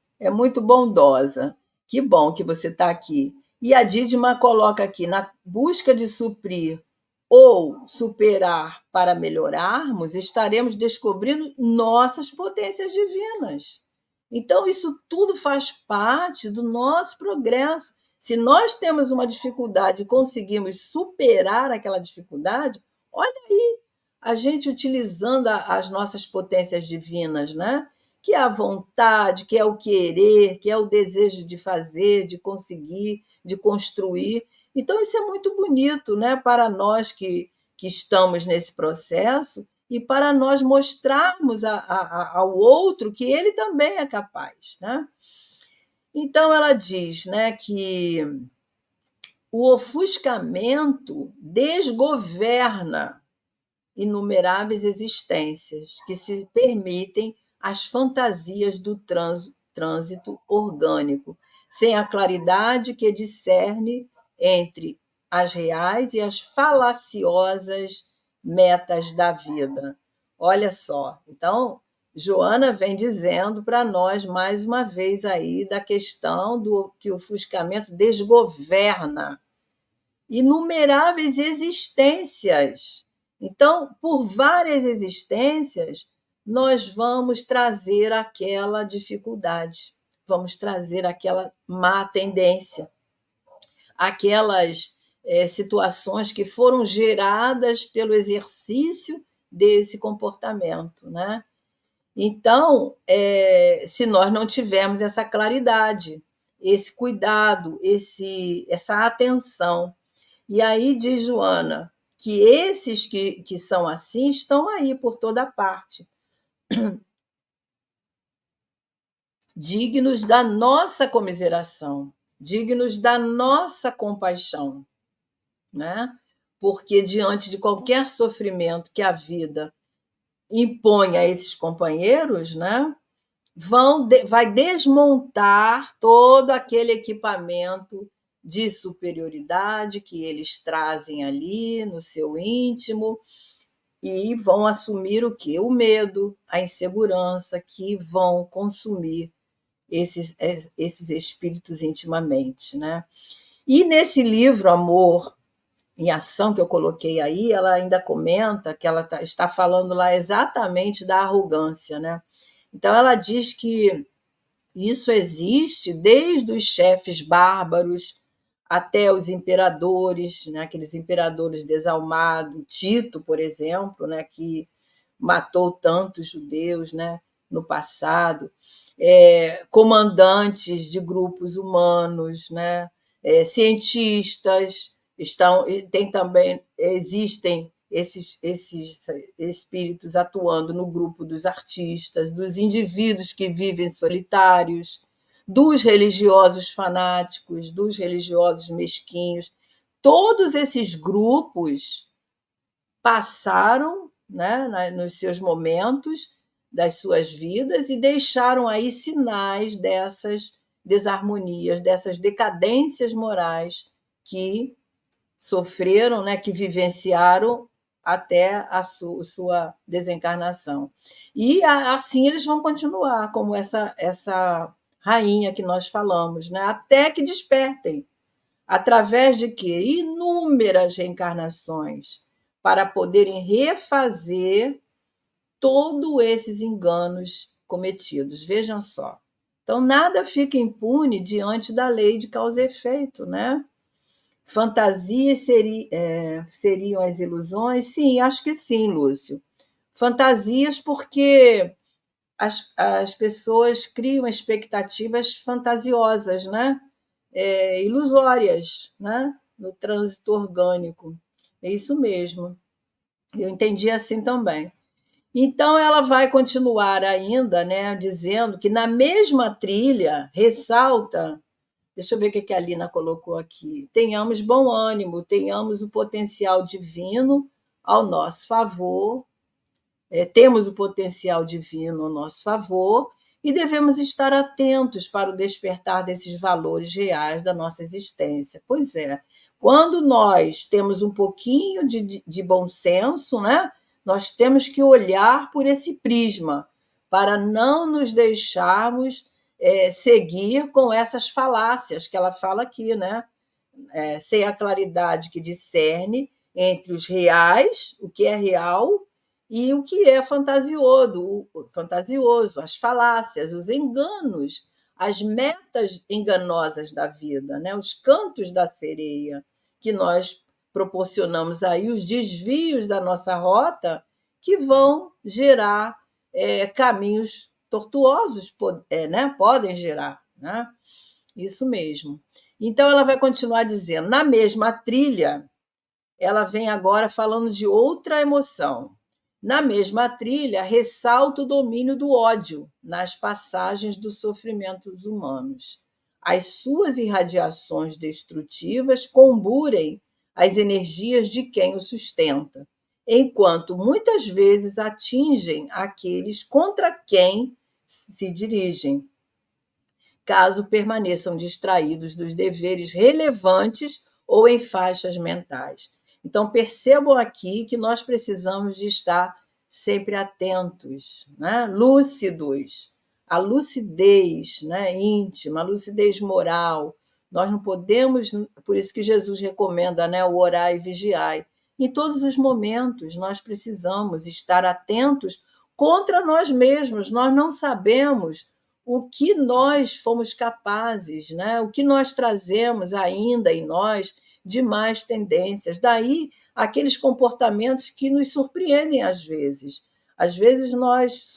bondosa. Que bom que você está aqui. E a Didima coloca aqui, na busca de suprir ou superar para melhorarmos, estaremos descobrindo nossas potências divinas. Então, isso tudo faz parte do nosso progresso. Se nós temos uma dificuldade e conseguimos superar aquela dificuldade, olha aí, a gente utilizando as nossas potências divinas, né? Que é a vontade, que é o querer, que é o desejo de fazer, de conseguir, de construir. Então, isso é muito bonito, né? Para nós que estamos nesse processo e para nós mostrarmos ao outro que ele também é capaz, né? Então, ela diz, né, que o ofuscamento desgoverna inumeráveis existências que se permitem as fantasias do trânsito orgânico, sem a claridade que discerne entre as reais e as falaciosas metas da vida. Olha só, então, Joana vem dizendo para nós mais uma vez aí da questão do que o ofuscamento desgoverna inumeráveis existências. Então, por várias existências, nós vamos trazer aquela dificuldade, vamos trazer aquela má tendência, aquelas situações que foram geradas pelo exercício desse comportamento, né? Então, se nós não tivermos essa claridade, esse cuidado, essa atenção. E aí diz Joana que esses que são assim estão aí por toda parte, dignos da nossa comiseração, dignos da nossa compaixão, né? Porque diante de qualquer sofrimento que a vida impõe a esses companheiros, né? Vai desmontar todo aquele equipamento de superioridade que eles trazem ali no seu íntimo e vão assumir o quê? O medo, a insegurança, que vão consumir esses espíritos intimamente, né? E nesse livro, Amor em Ação, que eu coloquei aí, ela ainda comenta que ela está falando lá exatamente da arrogância, né? Então, ela diz que isso existe desde os chefes bárbaros até os imperadores, né? Aqueles imperadores desalmados, Tito, por exemplo, né? Que matou tantos judeus, né? No passado, comandantes de grupos humanos, né? Cientistas tem também existem esses espíritos atuando no grupo dos artistas, dos indivíduos que vivem solitários, dos religiosos fanáticos, dos religiosos mesquinhos. Todos esses grupos passaram, né, nos seus momentos das suas vidas e deixaram aí sinais dessas desarmonias, dessas decadências morais que sofreram, né, que vivenciaram até a sua desencarnação. E assim eles vão continuar, como essa rainha que nós falamos, né, até que despertem, através de quê? Inúmeras reencarnações, para poderem refazer todos esses enganos cometidos. Vejam só. Então, nada fica impune diante da lei de causa e efeito, né? Fantasias seriam as ilusões? Sim, acho que sim, Lúcio. Fantasias porque as pessoas criam expectativas fantasiosas, né? Ilusórias, né? No trânsito orgânico. É isso mesmo. Eu entendi assim também. Então, ela vai continuar ainda, né, dizendo que na mesma trilha ressalta. Deixa eu ver o que a Lina colocou aqui. Tenhamos bom ânimo, tenhamos o potencial divino ao nosso favor, temos o potencial divino ao nosso favor e devemos estar atentos para o despertar desses valores reais da nossa existência. Pois é, quando nós temos um pouquinho de bom senso, né, nós temos que olhar por esse prisma para não nos deixarmos seguir com essas falácias que ela fala aqui, né? Sem a claridade que discerne entre os reais, o que é real, e o que é fantasioso, as falácias, os enganos, as metas enganosas da vida, né? Os cantos da sereia que nós proporcionamos aí, os desvios da nossa rota que vão gerar caminhos tortuosos, né? Podem gerar, né? Isso mesmo. Então, ela vai continuar dizendo, na mesma trilha, ela vem agora falando de outra emoção. Na mesma trilha, ressalta o domínio do ódio nas passagens dos sofrimentos humanos. as suas irradiações destrutivas comburem as energias de quem o sustenta, enquanto muitas vezes atingem aqueles contra quem se dirigem, caso permaneçam distraídos dos deveres relevantes ou em faixas mentais. Então, percebam aqui que nós precisamos de estar sempre atentos, né? Lúcidos, a lucidez, né, íntima, a lucidez moral. Nós não podemos, por isso que Jesus recomenda, né, o orar e vigiar. Em todos os momentos, nós precisamos estar atentos contra nós mesmos. Nós não sabemos o que nós fomos capazes, né? O que nós trazemos ainda em nós de más tendências. Daí, aqueles comportamentos que nos surpreendem às vezes. Às vezes nós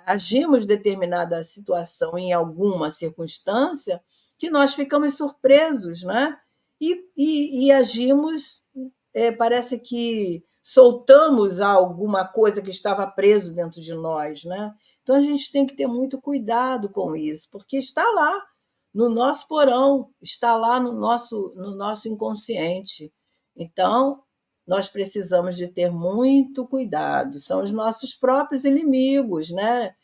agimos determinada situação em alguma circunstância que nós ficamos surpresos, né? E agimos, parece que soltamos alguma coisa que estava preso dentro de nós, né? Então a gente tem que ter muito cuidado com isso, porque está lá no nosso porão, está lá no nosso inconsciente. Então, nós precisamos de ter muito cuidado. São os nossos próprios inimigos, né?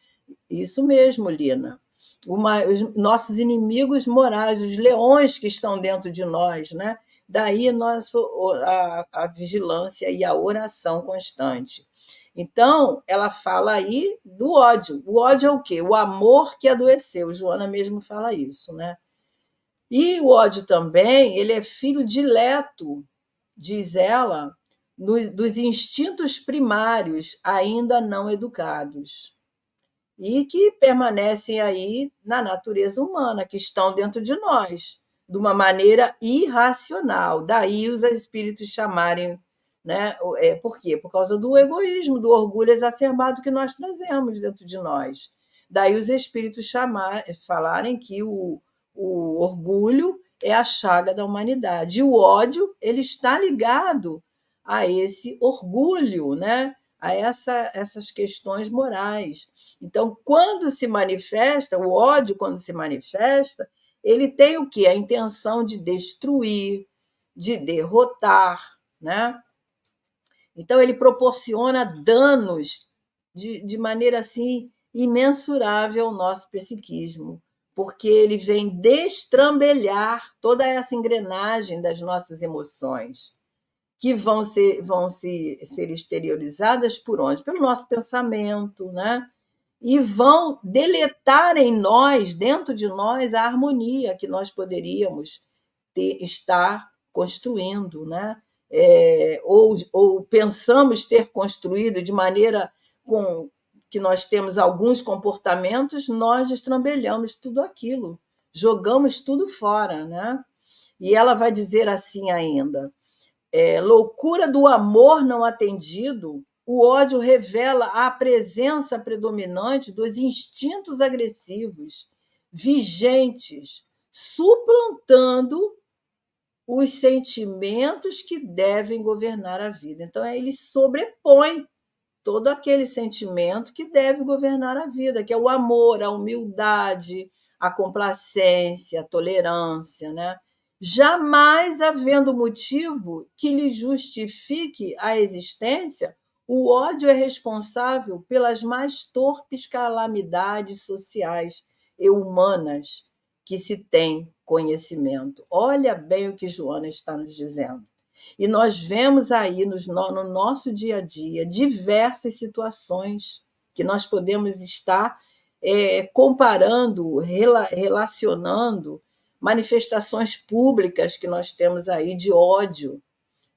Isso mesmo, Lina. Os nossos inimigos morais, os leões que estão dentro de nós, né? Daí a vigilância e a oração constante. Então, ela fala aí do ódio. O ódio é o quê? O amor que adoeceu. Joana mesmo fala isso, né? E o ódio também, ele é filho dileto, diz ela, dos instintos primários ainda não educados e que permanecem aí na natureza humana, que estão dentro de nós, de uma maneira irracional. Daí os espíritos chamarem, né? Por quê? Por causa do egoísmo, do orgulho exacerbado que nós trazemos dentro de nós. Daí os espíritos falarem que o orgulho é a chaga da humanidade. E o ódio, ele está ligado a esse orgulho, né? A essas questões morais. Então, quando se manifesta, o ódio, quando se manifesta, ele tem o quê? A intenção de destruir, de derrotar, né? Então, ele proporciona danos de maneira assim imensurável ao nosso psiquismo, porque ele vem destrambelhar toda essa engrenagem das nossas emoções, que vão ser exteriorizadas por onde? Pelo nosso pensamento, né? E vão deletar em nós, dentro de nós, a harmonia que nós poderíamos estar construindo, né? Ou pensamos ter construído de maneira com que nós temos alguns comportamentos, nós destrambelhamos tudo aquilo, jogamos tudo fora, né? E ela vai dizer assim ainda: loucura do amor não atendido, o ódio revela a presença predominante dos instintos agressivos, vigentes, suplantando os sentimentos que devem governar a vida. Então, ele sobrepõe todo aquele sentimento que deve governar a vida, que é o amor, a humildade, a complacência, a tolerância, né? Jamais havendo motivo que lhe justifique a existência, o ódio é responsável pelas mais torpes calamidades sociais e humanas que se tem conhecimento. Olha bem o que Joana está nos dizendo. E nós vemos aí no nosso dia a dia diversas situações que nós podemos estar comparando, relacionando manifestações públicas que nós temos aí de ódio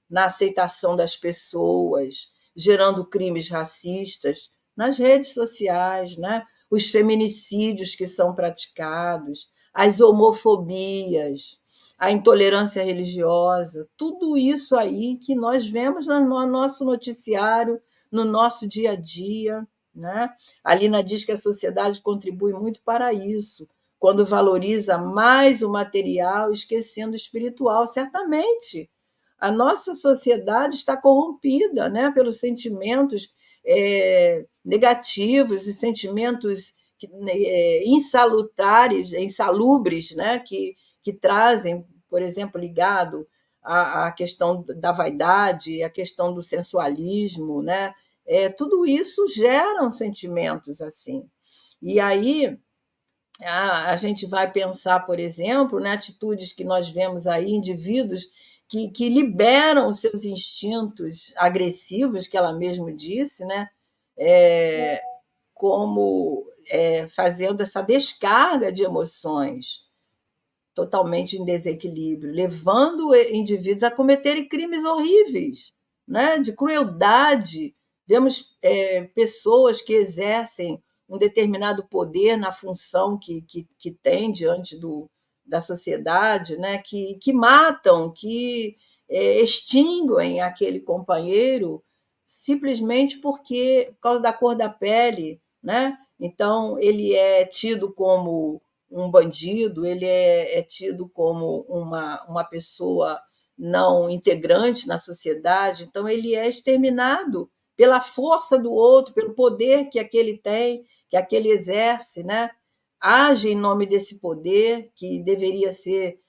na aceitação das pessoas, gerando crimes racistas nas redes sociais, né? Os feminicídios que são praticados, as homofobias, a intolerância religiosa, tudo isso aí que nós vemos no nosso noticiário, no nosso dia a dia, né? A Lina diz que a sociedade contribui muito para isso, quando valoriza mais o material, esquecendo o espiritual. Certamente, a nossa sociedade está corrompida, né, pelos sentimentos negativos e sentimentos insalutares, insalubres, né, que trazem, por exemplo, ligado à questão da vaidade, à questão do sensualismo, né? Tudo isso geram sentimentos assim. E aí a gente vai pensar, por exemplo, né, atitudes que nós vemos aí, indivíduos que liberam os seus instintos agressivos, que ela mesma disse, né? É, como fazendo essa descarga de emoções totalmente em desequilíbrio, levando indivíduos a cometerem crimes horríveis, né, de crueldade. Vemos pessoas que exercem um determinado poder na função que tem diante da sociedade, né, que matam, que extinguem aquele companheiro simplesmente por causa da cor da pele, né? Então, ele é tido como um bandido, ele é tido como uma pessoa não integrante na sociedade, então ele é exterminado pela força do outro, pelo poder que aquele tem, que aquele exerce, né? Age em nome desse poder que deveria ser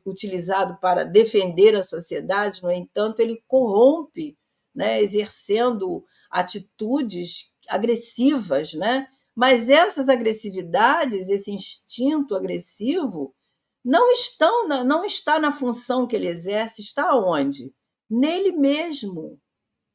utilizado para defender a sociedade, no entanto, ele corrompe, né? Exercendo atitudes agressivas, né? Mas essas agressividades, esse instinto agressivo, não está na função que ele exerce, está onde? Nele mesmo.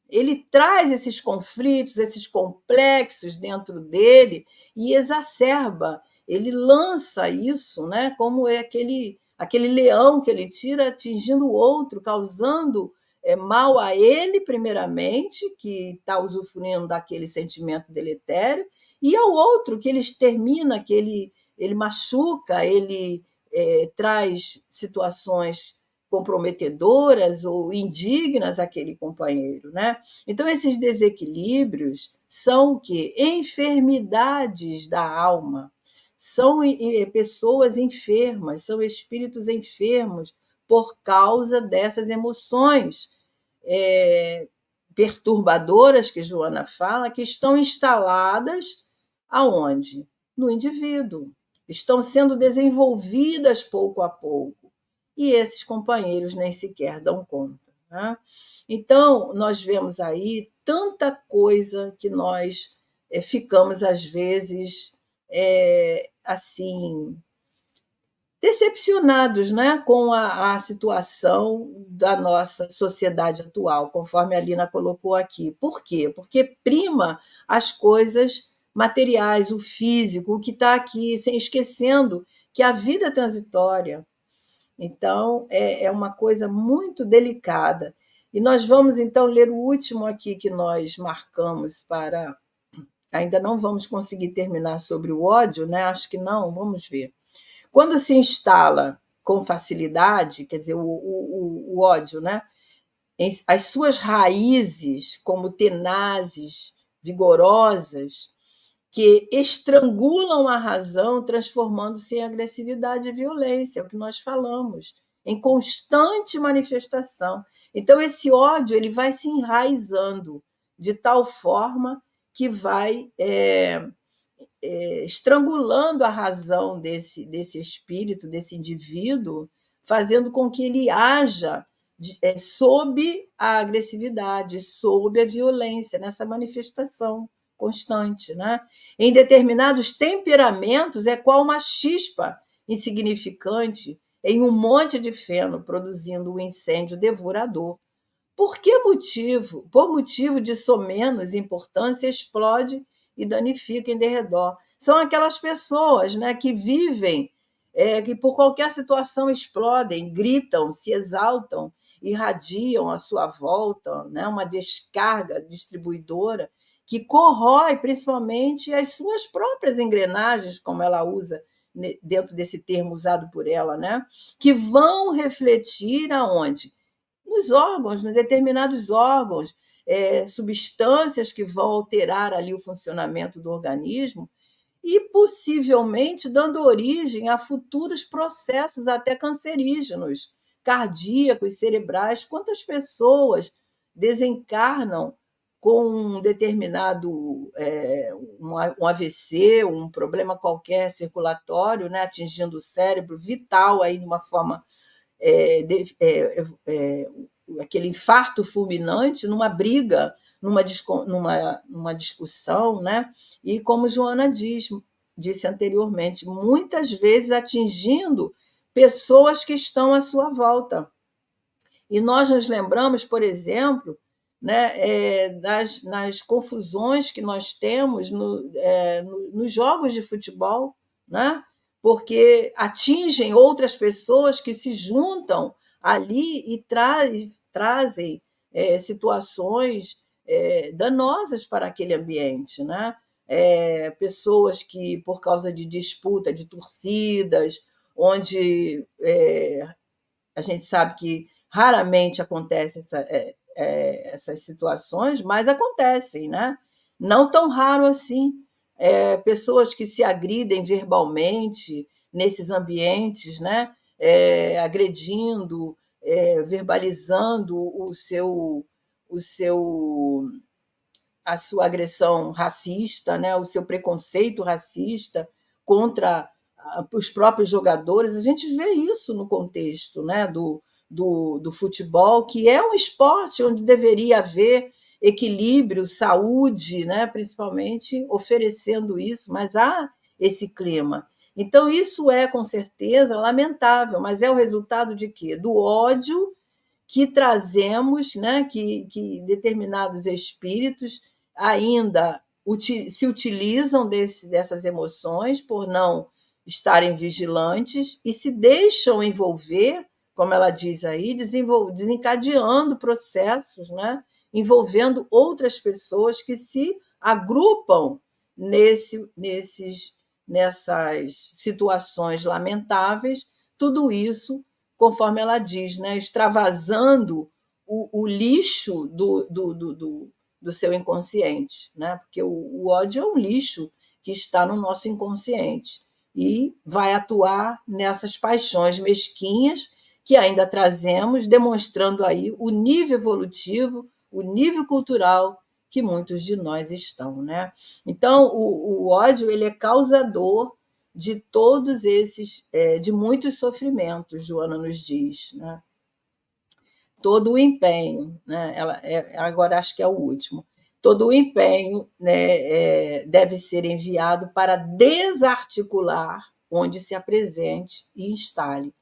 Ele traz esses conflitos, esses complexos dentro dele e exacerba. Ele lança isso, né? Como é aquele leão que ele tira atingindo o outro, causando mal a ele, primeiramente, que está usufruindo daquele sentimento deletério, e ao outro, que ele extermina, que ele machuca, ele traz situações comprometedoras ou indignas àquele companheiro, né? Então, esses desequilíbrios são o quê? Enfermidades da alma. São pessoas enfermas, são espíritos enfermos por causa dessas emoções perturbadoras que Joana fala, que estão instaladas aonde? No indivíduo. Estão sendo desenvolvidas pouco a pouco. E esses companheiros nem sequer dão conta. Né? Então, nós vemos aí tanta coisa que nós ficamos, às vezes, assim, decepcionados, né, com a situação da nossa sociedade atual, conforme a Lina colocou aqui. Por quê? Porque prima as coisas materiais, o físico, o que está aqui, sem esquecendo que a vida é transitória. Então, é uma coisa muito delicada. E nós vamos, então, ler o último aqui que nós marcamos para... Ainda não vamos conseguir terminar sobre o ódio, né? Acho que não, vamos ver. Quando se instala com facilidade, quer dizer, o ódio, né? As suas raízes, como tenazes, vigorosas, que estrangulam a razão, transformando-se em agressividade e violência, é o que nós falamos, em constante manifestação. Então, esse ódio ele vai se enraizando de tal forma que vai estrangulando a razão desse espírito, desse indivíduo, fazendo com que ele haja sob a agressividade, sob a violência, nessa manifestação constante. Né? Em determinados temperamentos, é qual uma chispa insignificante em um monte de feno, produzindo um incêndio devorador. Por que motivo? Por motivo de somenos importância, explode e danifica em derredor. São aquelas pessoas, né, que vivem, que por qualquer situação explodem, gritam, se exaltam, irradiam à sua volta, né, uma descarga distribuidora que corrói principalmente as suas próprias engrenagens, como ela usa dentro desse termo usado por ela, né, que vão refletir aonde? Nos órgãos, nos determinados órgãos, substâncias que vão alterar ali o funcionamento do organismo e possivelmente dando origem a futuros processos até cancerígenos, cardíacos, cerebrais. Quantas pessoas desencarnam com um determinado um AVC, um problema qualquer circulatório, né, atingindo o cérebro, vital aí de uma forma aquele infarto fulminante numa briga, numa discussão, né? E como Joana disse anteriormente, muitas vezes atingindo pessoas que estão à sua volta. E nós nos lembramos, por exemplo, né, nas confusões que nós temos nos jogos de futebol, né? Porque atingem outras pessoas que se juntam ali e trazem situações danosas para aquele ambiente, né? Pessoas que, por causa de disputa de torcidas, onde a gente sabe que raramente acontecem essas situações, mas acontecem, né? Não tão raro assim. Pessoas que se agridem verbalmente nesses ambientes, né? Agredindo, verbalizando a sua agressão racista, né? O seu preconceito racista contra os próprios jogadores. A gente vê isso no contexto, né? do futebol, que é um esporte onde deveria haver equilíbrio, saúde, né? Principalmente oferecendo isso, mas há esse clima. Então, isso é, com certeza, lamentável, mas é o resultado de quê? Do ódio que trazemos, né? que determinados espíritos ainda se utilizam dessas emoções por não estarem vigilantes e se deixam envolver, como ela diz aí, desencadeando processos, né? Envolvendo outras pessoas que se agrupam nessas situações lamentáveis, tudo isso, conforme ela diz, né? Extravasando o lixo do seu inconsciente, né? Porque o ódio é um lixo que está no nosso inconsciente e vai atuar nessas paixões mesquinhas que ainda trazemos, demonstrando aí o nível evolutivo, o nível cultural que muitos de nós estão, né? Então, o ódio ele é causador de todos esses, de muitos sofrimentos, Joana nos diz, né? Todo o empenho, né? Agora acho que é o último. Todo o empenho, né, deve ser enviado para desarticular onde se apresente e instale.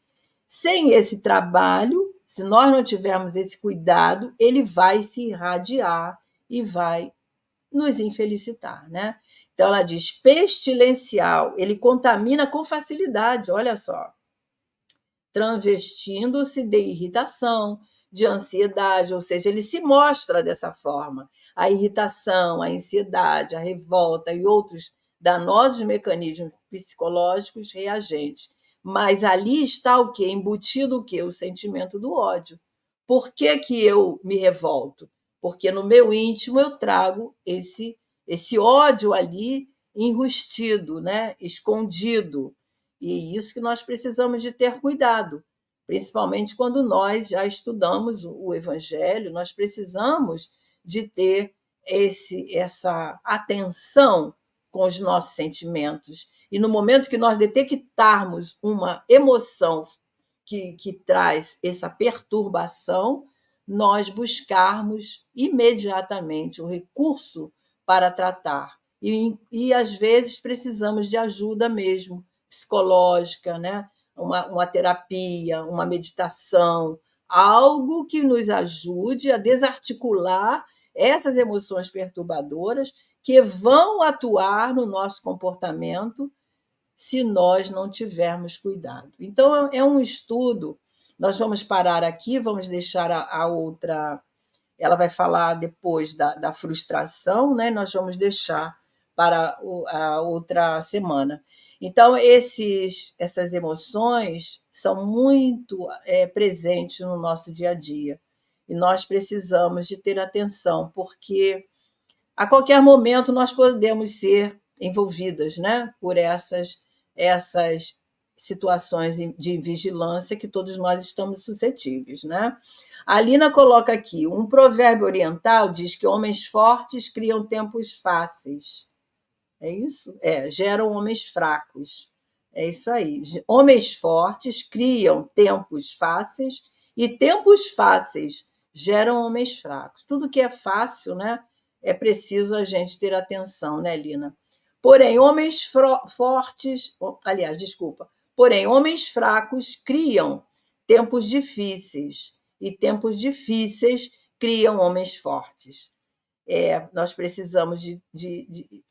Sem esse trabalho, se nós não tivermos esse cuidado, ele vai se irradiar e vai nos infelicitar, né? Então ela diz pestilencial, ele contamina com facilidade, olha só, transvestindo-se de irritação, de ansiedade, ou seja, ele se mostra dessa forma. A irritação, a ansiedade, a revolta e outros danosos mecanismos psicológicos reagentes. Mas ali está o quê? Embutido o quê? O sentimento do ódio. Por que que eu me revolto? Porque no meu íntimo eu trago esse ódio ali enrustido, né? Escondido. E isso que nós precisamos de ter cuidado, principalmente quando nós já estudamos o Evangelho, nós precisamos de ter essa atenção com os nossos sentimentos. E no momento que nós detectarmos uma emoção que traz essa perturbação, nós buscarmos imediatamente o recurso para tratar. E às vezes precisamos de ajuda mesmo, psicológica, né? Uma terapia, uma meditação, algo que nos ajude a desarticular essas emoções perturbadoras que vão atuar no nosso comportamento se nós não tivermos cuidado. Então, é um estudo. Nós vamos parar aqui, vamos deixar a outra. Ela vai falar depois da frustração, né? Nós vamos deixar para a outra semana. Então, essas emoções são muito presentes no nosso dia a dia. E nós precisamos de ter atenção, porque a qualquer momento nós podemos ser envolvidas, né, por essas situações de vigilância que todos nós estamos suscetíveis, né? A Alina coloca aqui, um provérbio oriental diz que homens fortes criam tempos fáceis. É isso? Geram homens fracos. É isso aí. Homens fortes criam tempos fáceis e tempos fáceis geram homens fracos. Tudo que é fácil, né? É preciso a gente ter atenção, né, Lina? Porém, homens fracos criam tempos difíceis e tempos difíceis criam homens fortes. Nós precisamos de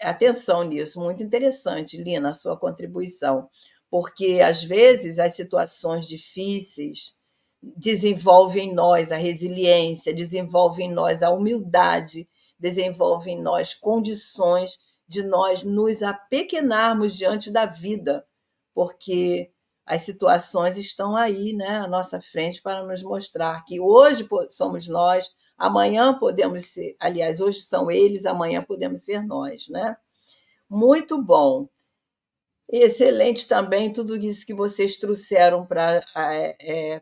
atenção nisso. Muito interessante, Lina, a sua contribuição, porque, às vezes, as situações difíceis desenvolvem em nós a resiliência, desenvolvem em nós a humildade, desenvolvem em nós condições de nós nos apequenarmos diante da vida, porque as situações estão aí, né, à nossa frente para nos mostrar que hoje somos nós, amanhã podemos ser, aliás, hoje são eles, amanhã podemos ser nós, né? Muito bom. Excelente também tudo isso que vocês trouxeram para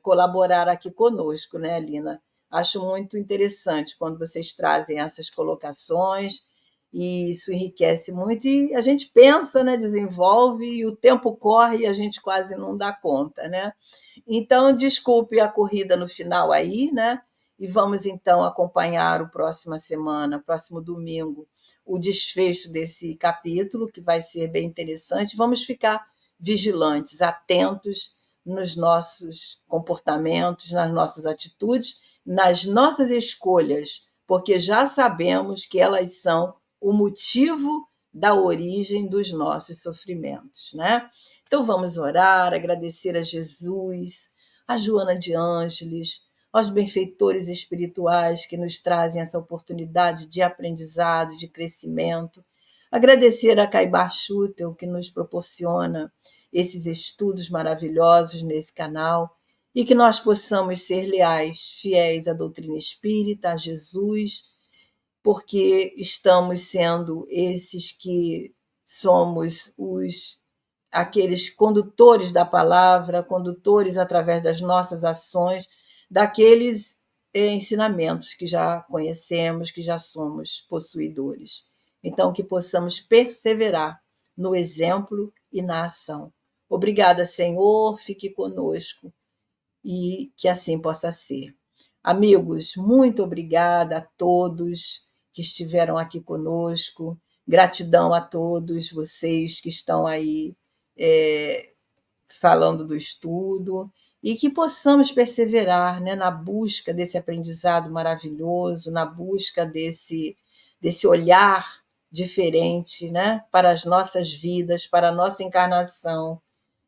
colaborar aqui conosco, né, Lina? Acho muito interessante quando vocês trazem essas colocações, e isso enriquece muito, e a gente pensa, né, desenvolve, e o tempo corre e a gente quase não dá conta, né? Então, desculpe a corrida no final aí, né? E vamos, então, acompanhar próxima semana, próximo domingo, o desfecho desse capítulo, que vai ser bem interessante. Vamos ficar vigilantes, atentos nos nossos comportamentos, nas nossas atitudes, nas nossas escolhas, porque já sabemos que elas são o motivo da origem dos nossos sofrimentos, né? Então vamos orar, agradecer a Jesus, a Joana de Ângeles, aos benfeitores espirituais que nos trazem essa oportunidade de aprendizado, de crescimento. Agradecer a Caibar Schutel, que nos proporciona esses estudos maravilhosos nesse canal, e que nós possamos ser leais, fiéis à doutrina espírita, a Jesus, porque estamos sendo esses que somos aqueles condutores da palavra, condutores através das nossas ações, daqueles ensinamentos que já conhecemos, que já somos possuidores. Então, que possamos perseverar no exemplo e na ação. Obrigada, Senhor, fique conosco e que assim possa ser. Amigos, muito obrigada a todos que estiveram aqui conosco. Gratidão a todos vocês que estão aí falando do estudo, e que possamos perseverar, né, na busca desse aprendizado maravilhoso, na busca desse olhar diferente, né, para as nossas vidas, para a nossa encarnação,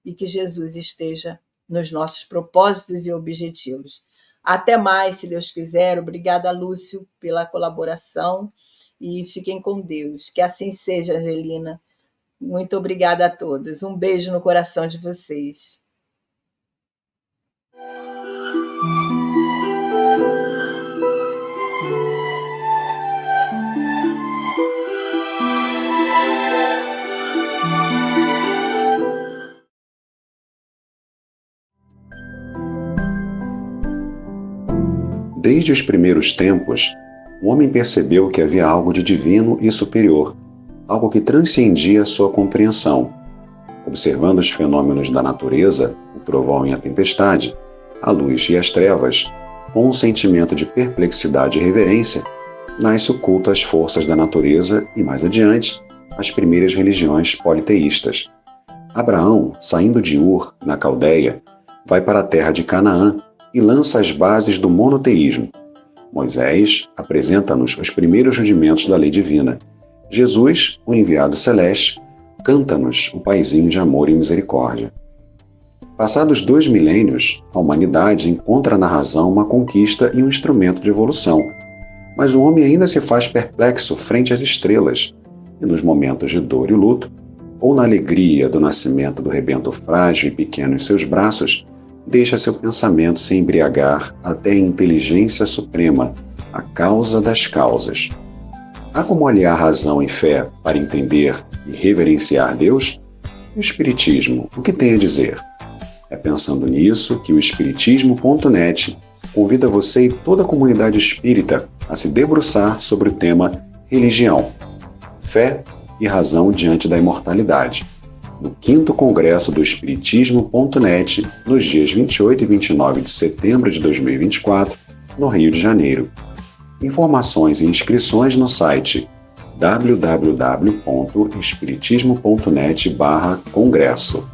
e que Jesus esteja nos nossos propósitos e objetivos. Até mais, se Deus quiser. Obrigada, Lúcio, pela colaboração, e fiquem com Deus. Que assim seja, Angelina. Muito obrigada a todos. Um beijo no coração de vocês. Desde os primeiros tempos, o homem percebeu que havia algo de divino e superior, algo que transcendia sua compreensão. Observando os fenômenos da natureza, o trovão e a tempestade, a luz e as trevas, com um sentimento de perplexidade e reverência, nasce o culto às forças da natureza e, mais adiante, as primeiras religiões politeístas. Abraão, saindo de Ur, na Caldeia, vai para a terra de Canaã e lança as bases do monoteísmo. Moisés apresenta-nos os primeiros rudimentos da lei divina. Jesus, o enviado celeste, canta-nos o paizinho de amor e misericórdia. Passados 2 milênios, a humanidade encontra na razão uma conquista e um instrumento de evolução, mas o homem ainda se faz perplexo frente às estrelas, e nos momentos de dor e luto, ou na alegria do nascimento do rebento frágil e pequeno em seus braços, deixa seu pensamento se embriagar até a inteligência suprema, a causa das causas. Há como aliar razão e fé para entender e reverenciar Deus? E o Espiritismo, o que tem a dizer? É pensando nisso que o Espiritismo.net convida você e toda a comunidade espírita a se debruçar sobre o tema religião, fé e razão diante da imortalidade, no 5º Congresso do Espiritismo.net, nos dias 28 e 29 de setembro de 2024, no Rio de Janeiro. Informações e inscrições no site www.espiritismo.net/congresso.